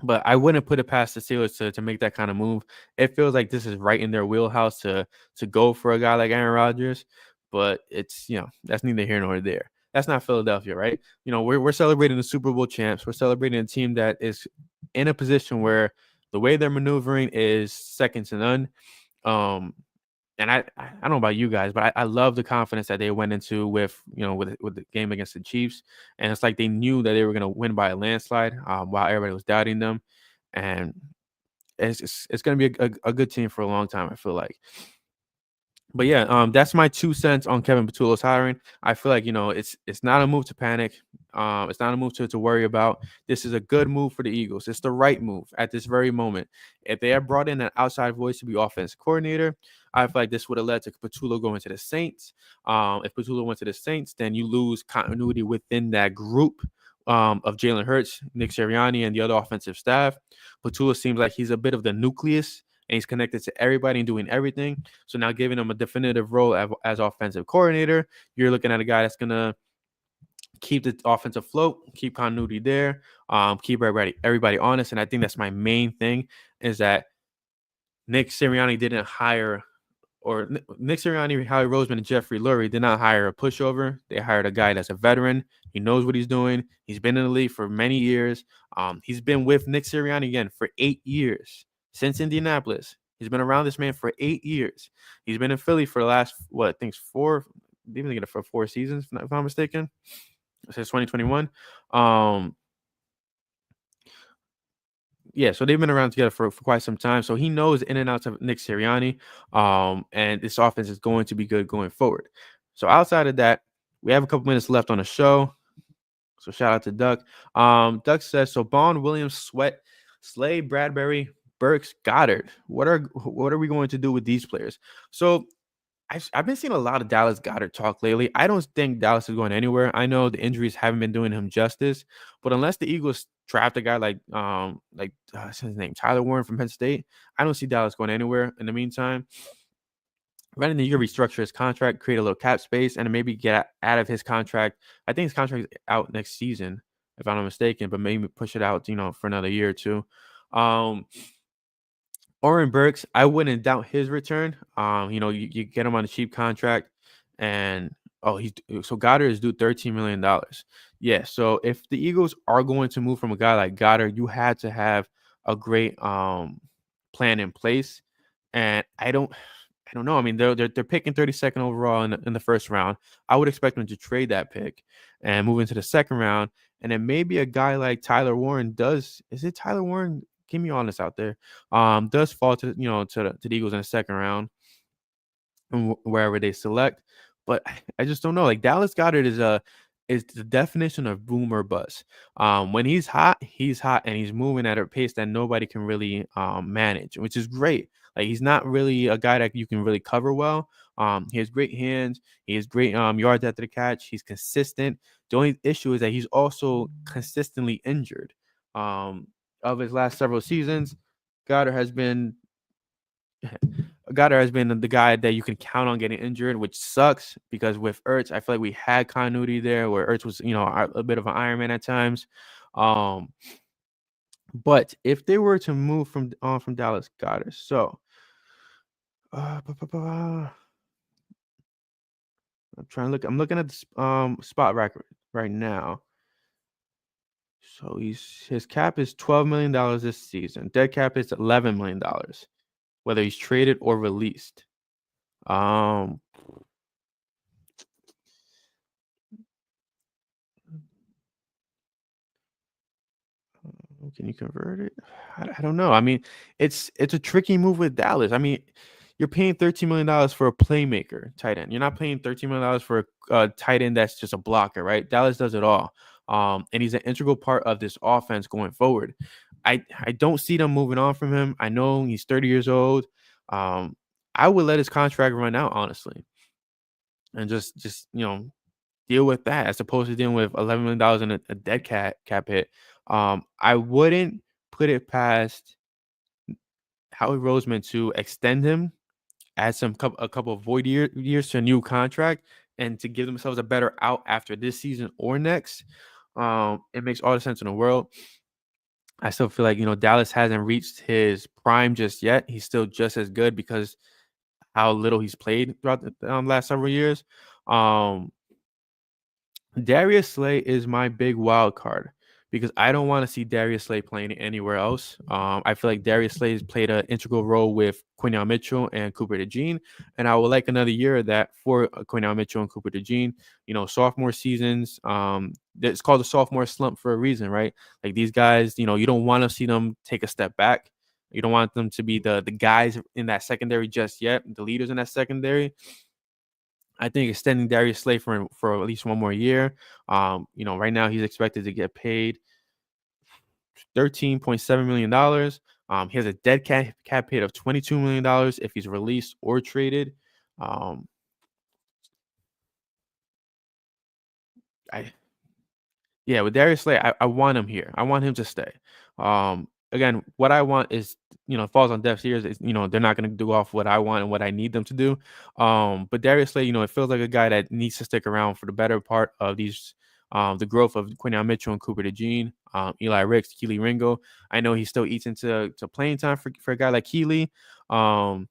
But I wouldn't put it past the Steelers to make that kind of move. It feels like this is right in their wheelhouse to go for a guy like Aaron Rodgers. But it's that's neither here nor there. That's not Philadelphia, right? We're celebrating the Super Bowl champs. We're celebrating a team that is in a position where the way they're maneuvering is second to none. And I don't know about you guys, but I love the confidence that they went into with the game against the Chiefs, and it's like they knew that they were going to win by a landslide while everybody was doubting them, and it's going to be a good team for a long time. I feel like. But yeah, that's my 2 cents on Kevin Patullo's hiring. I feel like it's not a move to panic. It's not a move to worry about. This is a good move for the Eagles. It's the right move at this very moment. If they had brought in an outside voice to be offensive coordinator, I feel like this would have led to Patullo going to the Saints. If Patullo went to the Saints, then you lose continuity within that group of Jalen Hurts, Nick Sirianni, and the other offensive staff. Patullo seems like he's a bit of the nucleus, and he's connected to everybody and doing everything. So now giving him a definitive role as offensive coordinator, you're looking at a guy that's going to keep the offense afloat, keep continuity there, keep everybody honest. And I think that's my main thing is that Nick Sirianni didn't hire or Nick Sirianni, Howie Roseman, and Jeffrey Lurie did not hire a pushover. They hired a guy that's a veteran. He knows what he's doing. He's been in the league for many years. He's been with Nick Sirianni again for 8 years since Indianapolis. He's been around this man for 8 years. He's been in Philly for the last, I think 4, even for 4 seasons, if I'm not mistaken, since 2021. Yeah, so they've been around together for quite some time. So he knows in and outs of Nick Sirianni. And this offense is going to be good going forward. So outside of that, we have a couple minutes left on the show. So shout out to Duck. Duck says, so Bond, Williams, Sweat, Slay, Bradbury, Burks, Goddard. What are we going to do with these players? So I've been seeing a lot of Dallas Goddard talk lately. I don't think Dallas is going anywhere. I know the injuries haven't been doing him justice, but unless the Eagles draft a guy like what's his name, Tyler Warren from Penn State, I don't see Dallas going anywhere in the meantime. right in the year, restructure his contract, create a little cap space, and then maybe get out of his contract. I think his contract is out next season, if I'm not mistaken, but maybe push it out, for another year or two. Oren Burks, I wouldn't doubt his return. You get him on a cheap contract, and so Goddard is due $13 million. Yeah, so if the Eagles are going to move from a guy like Goddard, you had to have a great plan in place, and I don't know. I mean, they're picking 32nd overall in the first round. I would expect them to trade that pick and move into the second round, and then maybe a guy like Tyler Warren does. Is it Tyler Warren? Keep me honest out there. Does fall to the Eagles in the second round, and wherever they select. But I just don't know. Like Dallas Goedert is the definition of boom or bust. When he's hot, and he's moving at a pace that nobody can really manage, which is great. Like he's not really a guy that you can really cover well. He has great hands. He has great yards after the catch. He's consistent. The only issue is that he's also consistently injured. Of his last several seasons, Goddard has been the guy that you can count on getting injured, which sucks because with Ertz, I feel like we had continuity there where Ertz was, a bit of an Iron Man at times. But if they were to move from Dallas Goedert, so I'm trying to look. I'm looking at the spot record right now. So his cap is $12 million this season. Dead cap is $11 million, whether he's traded or released. Can you convert it? I don't know. I mean, it's a tricky move with Dallas. I mean, you're paying $13 million for a playmaker tight end. You're not paying $13 million for a tight end that's just a blocker, right? Dallas does it all. And he's an integral part of this offense going forward. I don't see them moving on from him. I know he's 30 years old. I would let his contract run out, honestly, and just deal with that as opposed to dealing with $11 million in a dead cap hit. I wouldn't put it past Howie Roseman to extend him, add a couple of void years to a new contract, and to give themselves a better out after this season or next. It makes all the sense in the world. I still feel like Dallas hasn't reached his prime just yet. He's still just as good because how little he's played throughout the last several years. Darius Slay is my big wild card because I don't want to see Darius Slay playing anywhere else. I feel like Darius Slay has played an integral role with Quinyon Mitchell and Cooper DeJean, and I would like another year of that for Quinyon Mitchell and Cooper DeJean. Sophomore seasons. It's called the sophomore slump for a reason, right? Like these guys, you don't want to see them take a step back. You don't want them to be the guys in that secondary just yet, the leaders in that secondary. I think extending Darius Slay for at least one more year. Right now he's expected to get paid $13.7 million. He has a dead cap hit of $22 million if he's released or traded. With Darius Slay, I want him here. I want him to stay. Again, what I want is, falls on deaf ears. They're not going to do off what I want and what I need them to do. But Darius Slay, it feels like a guy that needs to stick around for the better part of these, the growth of Quinyon Mitchell and Cooper DeJean, Eli Ricks, Keely Ringo. I know he still eats into playing time for a guy like Keely. But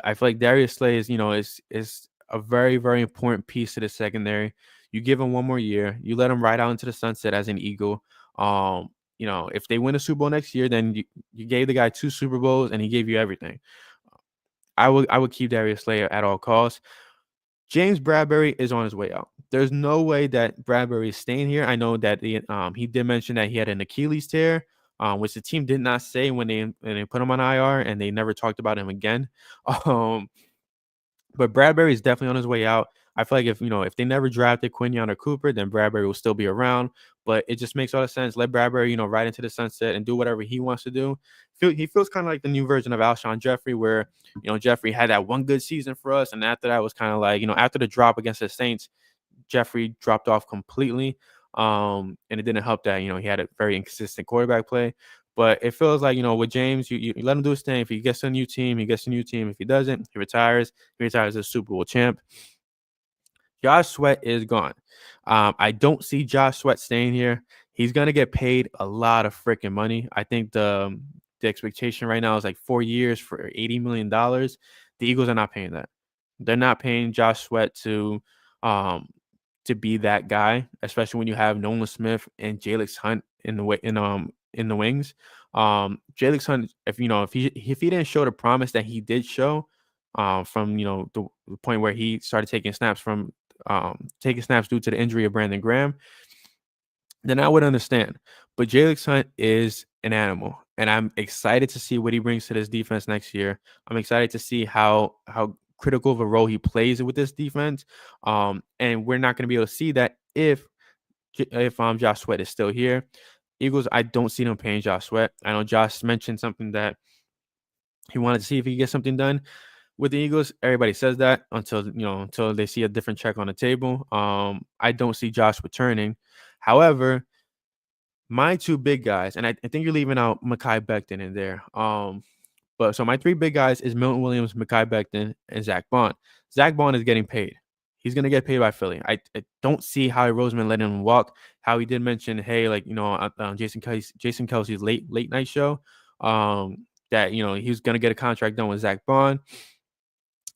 I feel like Darius Slay is a very, very important piece to the secondary. You give him one more year. You let him ride out into the sunset as an Eagle. If they win a Super Bowl next year, then you gave the guy 2 Super Bowls and he gave you everything. I would keep Darius Slay at all costs. James Bradbury is on his way out. There's no way that Bradbury is staying here. I know that he did mention that he had an Achilles tear, which the team did not say when they put him on IR, and they never talked about him again. But Bradbury is definitely on his way out. I feel like if they never drafted Quinyon or Cooper, then Bradbury will still be around. But it just makes all the sense. Let Bradbury, ride into the sunset and do whatever he wants to do. He feels kind of like the new version of Alshon Jeffrey, where Jeffrey had that one good season for us, and after that was kind of like after the drop against the Saints, Jeffrey dropped off completely. And it didn't help that he had a very inconsistent quarterback play. But it feels like, with James, you let him do his thing. If he gets a new team, he gets a new team. If he doesn't, he retires. He retires as Super Bowl champ. Josh Sweat is gone. I don't see Josh Sweat staying here. He's gonna get paid a lot of freaking money. I think the expectation right now is like 4 years for $80 million. The Eagles are not paying that. They're not paying Josh Sweat um to be that guy, especially when you have Nolan Smith and Jalen Hunt in the wings. Jalen Hunt, if he didn't show the promise that he did show, from the point where he started taking snaps due to the injury of Brandon Graham, then I would understand. But Jalen Hunt is an animal, and I'm excited to see what he brings to this defense next year. I'm excited to see how critical of a role he plays with this defense. And we're not going to be able to see that if Josh Sweat is still here. Eagles, I don't see them paying Josh Sweat. I know Josh mentioned something that he wanted to see if he could get something done with the Eagles. Everybody says that until they see a different check on the table. I don't see Josh returning. However, my two big guys, and I think you're leaving out Mekhi Becton in there. But so my three big guys is Milton Williams, Mekhi Becton, and Zach Bond. Zach Bond is getting paid. He's gonna get paid by Philly. I don't see Howie Roseman letting him walk. Howie did mention, hey, Jason Kelsey's late night show, that he's gonna get a contract done with Zach Bond.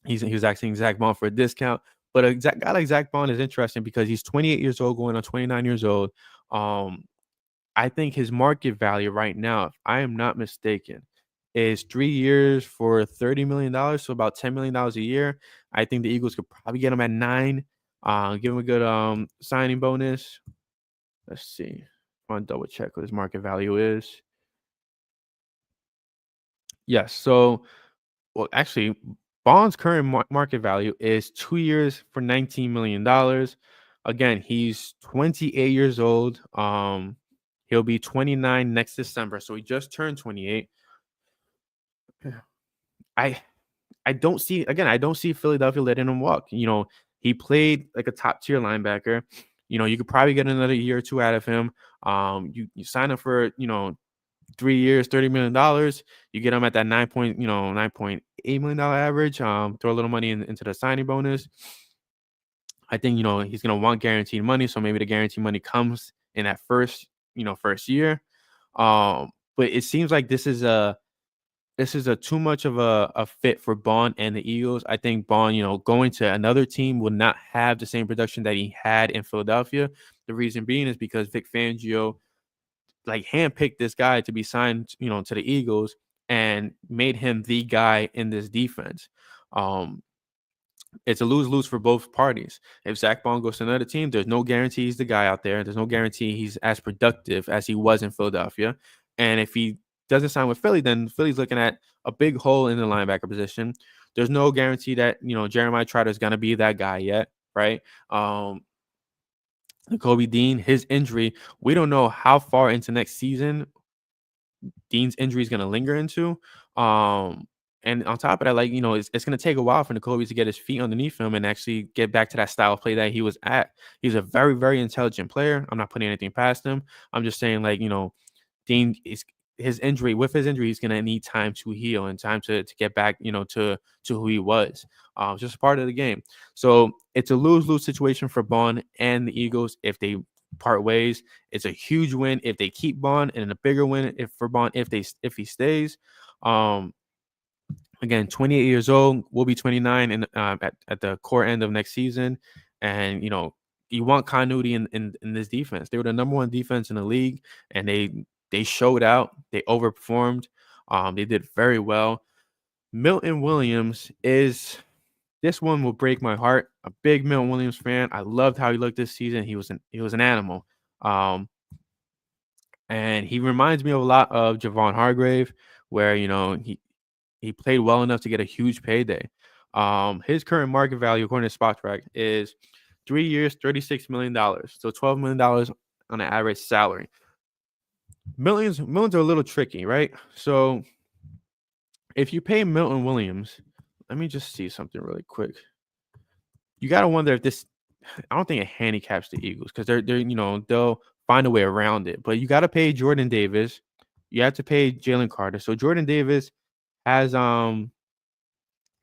He was asking Zach Bond for a discount. But a guy like Zach Bond is interesting because he's 28 years old, going on 29 years old. I think his market value right now, if I am not mistaken, is 3 years for $30 million, so about $10 million a year. I think the Eagles could probably get him at 9, give him a good signing bonus. Let's see. I want to double check what his market value is. Yes, so, well, actually, Bond's current market value is 2 years for $19 million. Again, he's 28 years old. He'll be 29 next December, so he just turned 28. I don't see Philadelphia letting him walk. He played like a top tier linebacker. You could probably get another year or two out of him. You sign him for 3 years, $30 million. You get him at that $9.8 million average. Throw a little money into the signing bonus. I think he's gonna want guaranteed money, so maybe the guaranteed money comes in that first year. But it seems like this is a too much of a fit for Bond and the Eagles. I think Bond, going to another team will not have the same production that he had in Philadelphia. The reason being is because Vic Fangio handpicked this guy to be signed, to the Eagles and made him the guy in this defense. It's a lose-lose for both parties. If Zach Bond goes to another team, there's no guarantee he's the guy out there. There's no guarantee he's as productive as he was in Philadelphia. And if he doesn't sign with Philly, then Philly's looking at a big hole in the linebacker position. There's no guarantee that, Jeremiah Trotter is going to be that guy yet, right? Kobe Dean, his injury, we don't know how far into next season Dean's injury is going to linger into. And on top of that, it's going to take a while for N'Kobe to get his feet underneath him and actually get back to that style of play that he was at. He's a very, very intelligent player. I'm not putting anything past him. I'm just saying, Dean is his injury. With his injury, he's going to need time to heal and time to get back, to who he was. It's just part of the game. So it's a lose-lose situation for Bond and the Eagles if they part ways. It's a huge win if they keep Bond, and a bigger win for Bond if he stays. Again, 28 years old, will be 29 at the core end of next season. And, you want continuity in this defense. They were the number one defense in the league, and they showed out. They overperformed. They did very well. Milton Williams this one will break my heart. A big Milton Williams fan. I loved how he looked this season. He was an animal. And he reminds me of a lot of Javon Hargrave, where, he played well enough to get a huge payday. His current market value, according to SpotTrack, is 3 years, $36 million. So $12 million on an average salary. Millions are a little tricky, right? So if you pay Milton Williams, let me just see something really quick. You got to wonder if this, I don't think it handicaps the Eagles because they'll find a way around it. But you got to pay Jordan Davis. you have to pay Jalen Carter. So Jordan Davis has the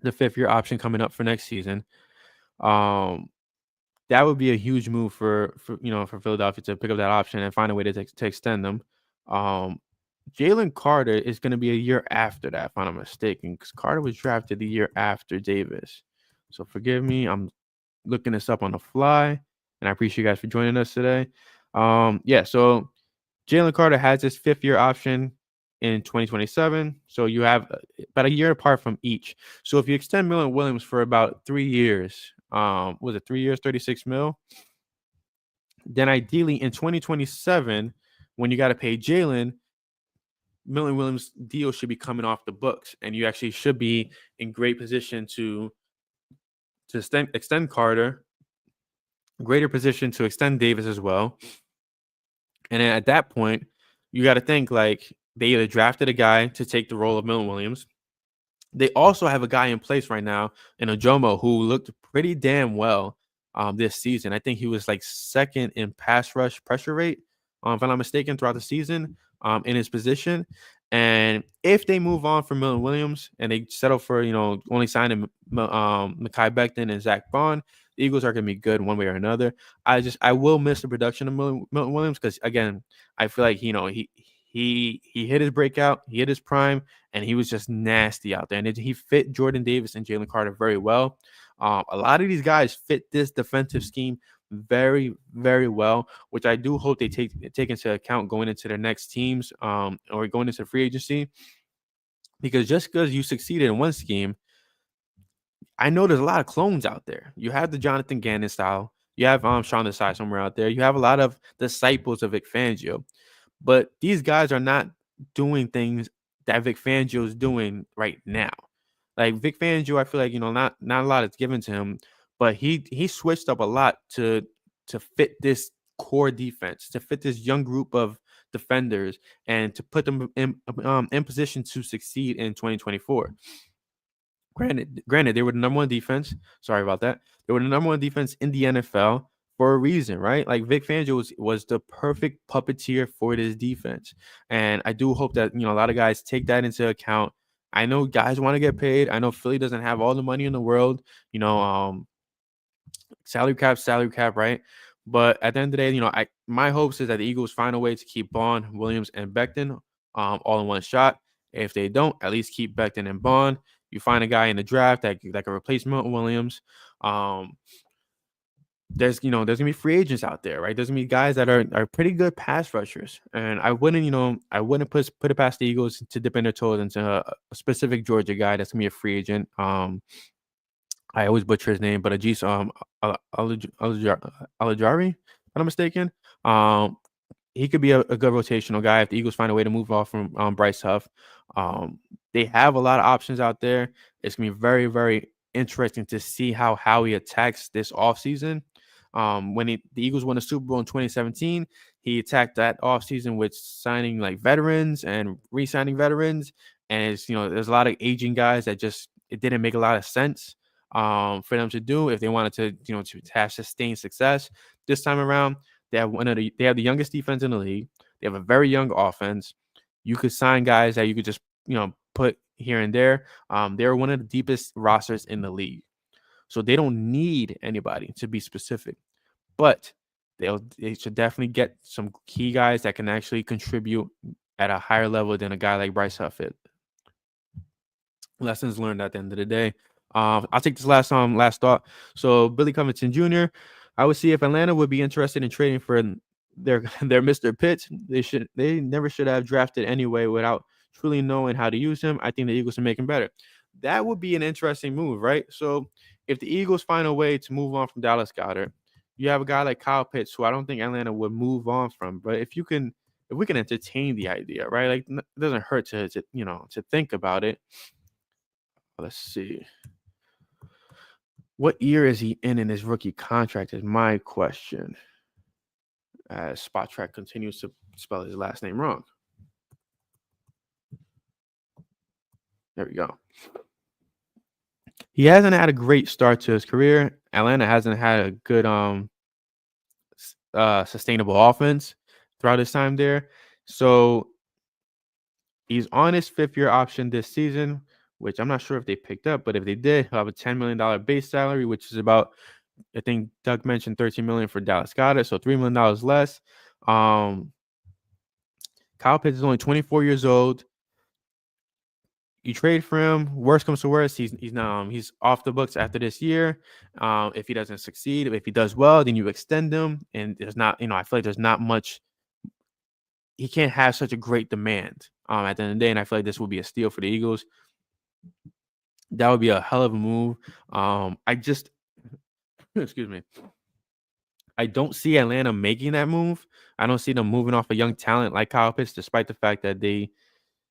5th-year option coming up for next season. That would be a huge move for Philadelphia to pick up that option and find a way to extend them. Jalen Carter is going to be a year after that, if I'm not mistaken, because Carter was drafted the year after Davis. So forgive me, I'm looking this up on the fly, and I appreciate you guys for joining us today. So Jalen Carter has his 5th-year option in 2027. So you have about a year apart from each. So if you extend Miller Williams for about 3 years, was it 3 years, 36 mil? Then ideally in 2027, when you got to pay Jalen, Miller Williams' deal should be coming off the books, and you actually should be in great position to extend Carter, greater position to extend Davis as well. And then at that point, you got to think like they either drafted a guy to take the role of Miller Williams. They also have a guy in place right now in Ojomo who looked pretty damn well this season. I think he was like 2nd in pass rush pressure rate, if I'm not mistaken, throughout the season in his position. And if they move on from Milton Williams and they settle for, only signing Mekhi Becton and Zach Bond, the Eagles are going to be good one way or another. I will miss the production of Milton Williams because, again, I feel like, he hit his breakout, he hit his prime, and he was just nasty out there. And he fit Jordan Davis and Jalen Carter very well. A lot of these guys fit this defensive scheme very, very well, which I do hope they take into account going into their next teams or going into free agency. Because just because you succeeded in one scheme, I know there's a lot of clones out there. You have the Jonathan Gannon style. You have Sean Desai somewhere out there. You have a lot of disciples of Vic Fangio. But these guys are not doing things that Vic Fangio is doing right now. Like Vic Fangio, I feel like, not a lot is given to him, but he switched up a lot to fit this core defense, to fit this young group of defenders, and to put them in position to succeed in 2024. Granted, they were the number one defense. Sorry about that. They were the number one defense in the NFL for a reason, right? Like Vic Fangio was the perfect puppeteer for this defense. And I do hope that, a lot of guys take that into account. I know guys want to get paid. I know Philly doesn't have all the money in the world, salary cap, right? But at the end of the day, my hopes is that the Eagles find a way to keep Bond, Williams, and Becton all in one shot. If they don't, at least keep Becton and Bond. You find a guy in the draft that can replace Milton Williams. There's gonna be free agents out there, right? There's gonna be guys that are pretty good pass rushers, and I wouldn't put it past the Eagles to dip in their toes into a specific Georgia guy that's gonna be a free agent. I always butcher his name, but Ajis Alajari, if I'm not mistaken. He could be a good rotational guy if the Eagles find a way to move off from Bryce Huff. They have a lot of options out there. It's going to be very, very interesting to see how Howie attacks this offseason. When the Eagles won the Super Bowl in 2017, he attacked that offseason with signing like veterans and re-signing veterans. And it's, there's a lot of aging guys that it didn't make a lot of sense for them to do if they wanted to have sustained success. This time around, they have the youngest defense in the league. They have a very young offense. You could sign guys that you could just put here and there. They're one of the deepest rosters in the league, so they don't need anybody to be specific. But they should definitely get some key guys that can actually contribute at a higher level than a guy like Bryce Huff. Lessons learned at the end of the day. I'll take this last thought. So Billy Covington Jr., I would see if Atlanta would be interested in trading for their Mr. Pitts. They never should have drafted anyway without truly knowing how to use him. I think the Eagles can make him better. That would be an interesting move, right? So if the Eagles find a way to move on from Dallas Goedert, you have a guy like Kyle Pitts, who I don't think Atlanta would move on from. But if we can entertain the idea, right? Like it doesn't hurt to think about it. Let's see. What year is he in his rookie contract is my question. As Spot Track continues to spell his last name wrong. There we go. He hasn't had a great start to his career. Atlanta hasn't had a good sustainable offense throughout his time there. So He's on his 5th-year option this season, which I'm not sure if they picked up, but if they did, he'll have a $10 million base salary, which is about, I think Doug mentioned $13 million for Dallas Goedert, so $3 million less. Kyle Pitts is only 24 years old. You trade for him. Worst comes to worst, he's off the books after this year. If he doesn't succeed, if he does well, then you extend him. And there's not, I feel like there's not much. He can't have such a great demand at the end of the day. And I feel like this would be a steal for the Eagles. That would be a hell of a move. I just, excuse me, I don't see Atlanta making that move. I don't see them moving off a young talent like Kyle Pitts, despite the fact that they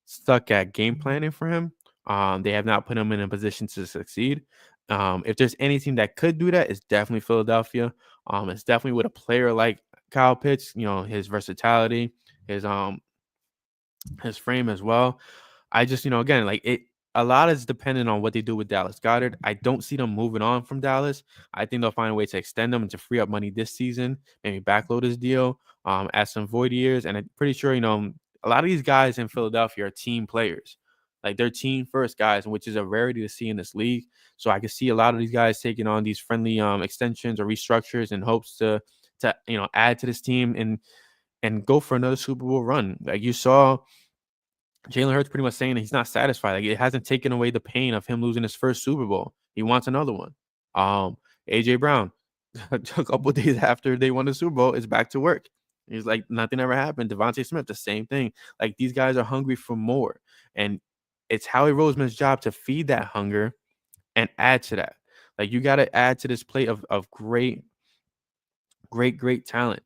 stuck at game planning for him. They have not put him in a position to succeed. If there's any team that could do that, it's definitely Philadelphia. It's definitely with a player like Kyle Pitts, his versatility, his frame as well. I just, again, like a lot is dependent on what they do with Dallas Goedert. I don't see them moving on from Dallas. I think they'll find a way to extend them and to free up money this season, maybe backload his deal, add some void years. And I'm pretty sure, a lot of these guys in Philadelphia are team players. Like they're team first guys, which is a rarity to see in this league. So I can see a lot of these guys taking on these friendly extensions or restructures in hopes to add to this team and go for another Super Bowl run. Like you saw Jalen Hurts pretty much saying that he's not satisfied. Like it hasn't taken away the pain of him losing his first Super Bowl. He wants another one. AJ Brown, a couple of days after they won the Super Bowl, is back to work. He's like, nothing ever happened. Devontae Smith, the same thing. Like these guys are hungry for more. And it's Howie Roseman's job to feed that hunger and add to that. Like you got to add to this plate of great talent.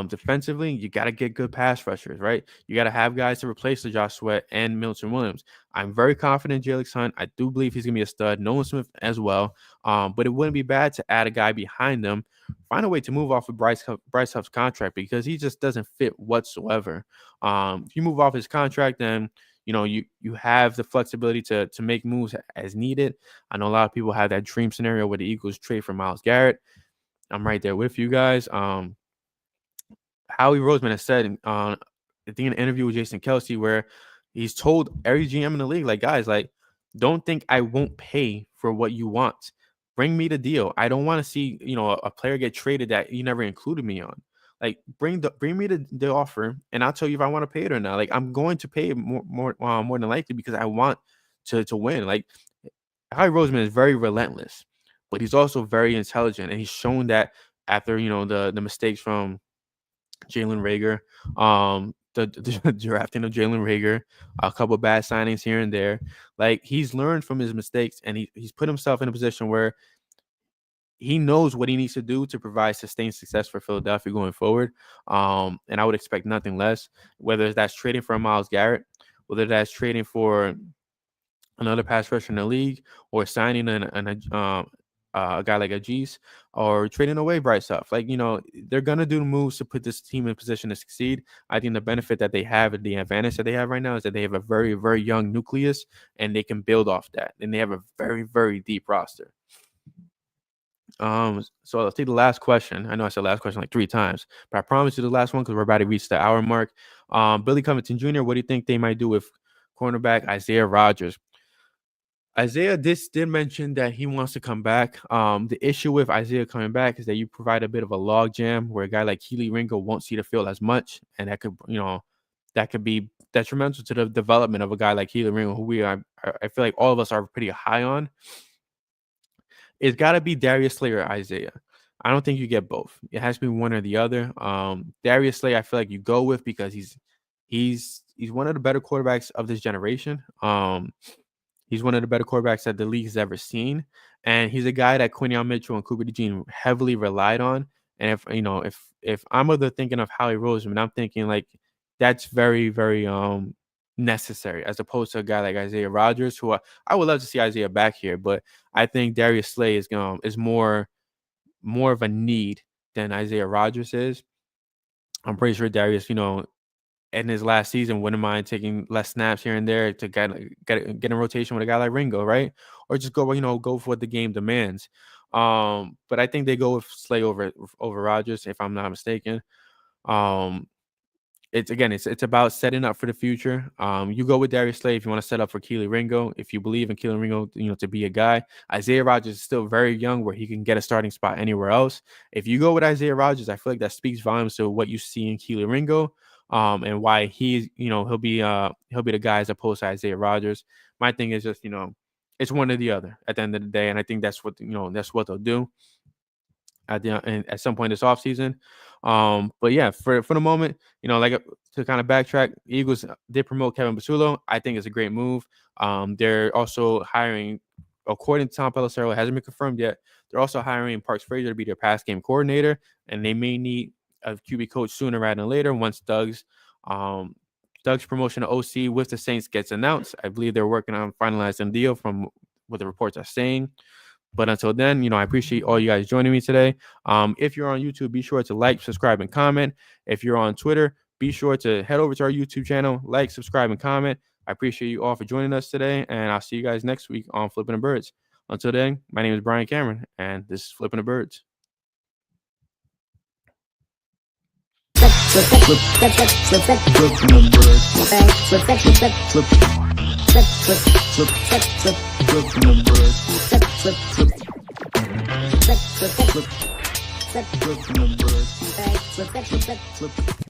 Defensively, you got to get good pass rushers, right? You got to have guys to replace the Josh Sweat and Milton Williams. I'm very confident in Jalen Hunt. I do believe he's gonna be a stud. Nolan Smith as well. But it wouldn't be bad to add a guy behind them. Find a way to move off of Bryce Huff's contract because he just doesn't fit whatsoever. If you move off his contract, then you have the flexibility to make moves as needed. I know a lot of people have that dream scenario where the Eagles trade for Myles Garrett. I'm right there with you guys. Howie Roseman has said I think an interview with Jason Kelsey where he's told every GM in the league, like, guys, like, don't think I won't pay for what you want. Bring me the deal. I don't want to see, a player get traded that you never included me on. Like, bring me the offer, and I'll tell you if I want to pay it or not. Like, I'm going to pay more than likely because I want to win. Like, Howie Roseman is very relentless, but he's also very intelligent, and he's shown that after the mistakes from Jalen Reagor, the drafting of Jalen Reagor, a couple of bad signings here and there. Like he's learned from his mistakes, and he's put himself in a position where he knows what he needs to do to provide sustained success for Philadelphia going forward. And I would expect nothing less, whether that's trading for Myles Garrett, whether that's trading for another pass rusher in the league, or signing a guy like Ajis, or trading away Bryce Huff. Like, they're going to do moves to put this team in position to succeed. I think the benefit that they have and the advantage that they have right now is that they have a very, very young nucleus, and they can build off that. And they have a very, very deep roster. So let's take the last question. I know I said last question like 3 times, but I promise you the last one because we're about to reach the hour mark. Billy Covington Jr., what do you think they might do with cornerback Isaiah Rodgers? Isaiah did mention that he wants to come back. The issue with Isaiah coming back is that you provide a bit of a log jam where a guy like Keely Ringo won't see the field as much, and that could be detrimental to the development of a guy like Keely Ringo, who I feel like all of us are pretty high on. It's got to be Darius Slay or Isaiah. I don't think you get both. It has to be one or the other. Darius Slay, I feel like you go with because he's one of the better quarterbacks of this generation. He's one of the better quarterbacks that the league's ever seen, and he's a guy that Quinion Mitchell and Cooper DeJean heavily relied on. And if I'm thinking of Howie Roseman, I'm thinking like that's very, very necessary as opposed to a guy like Isaiah Rodgers, who I would love to see Isaiah back here, but I think Darius Slay is more of a need than Isaiah Rodgers is. I'm pretty sure Darius, in his last season, wouldn't mind taking less snaps here and there to get in rotation with a guy like Ringo, right? Or just go for what the game demands. But I think they go with Slay over Rodgers, if I'm not mistaken. it's about setting up for the future. You go with Darius Slay if you want to set up for Keely Ringo. If you believe in Keely Ringo, to be a guy. Isaiah Rodgers is still very young, where he can get a starting spot anywhere else. If you go with Isaiah Rodgers, I feel like that speaks volumes to what you see in Keely Ringo, and why he's he'll be the guy as opposed to Isaiah Rodgers. My thing is just it's one or the other at the end of the day, and I think that's what they'll do at some point this offseason. But yeah, for the moment, to kind of backtrack, Eagles did promote Kevin Patullo. I think it's a great move. They're also hiring, according to Tom Pelissero, it hasn't been confirmed yet. They're also hiring Parks Frazier to be their pass game coordinator, and they may need a QB coach sooner rather than later once Doug's promotion to OC with the Saints gets announced. I believe they're working on finalizing the deal from what the reports are saying. But until then, I appreciate all you guys joining me today. If you're on YouTube, be sure to like, subscribe, and comment. If you're on Twitter, be sure to head over to our YouTube channel, like, subscribe, and comment. I appreciate you all for joining us today, and I'll see you guys next week on Flipping the Birds. Until then, my name is Brian Cameron, and this is Flipping the Birds. Flip.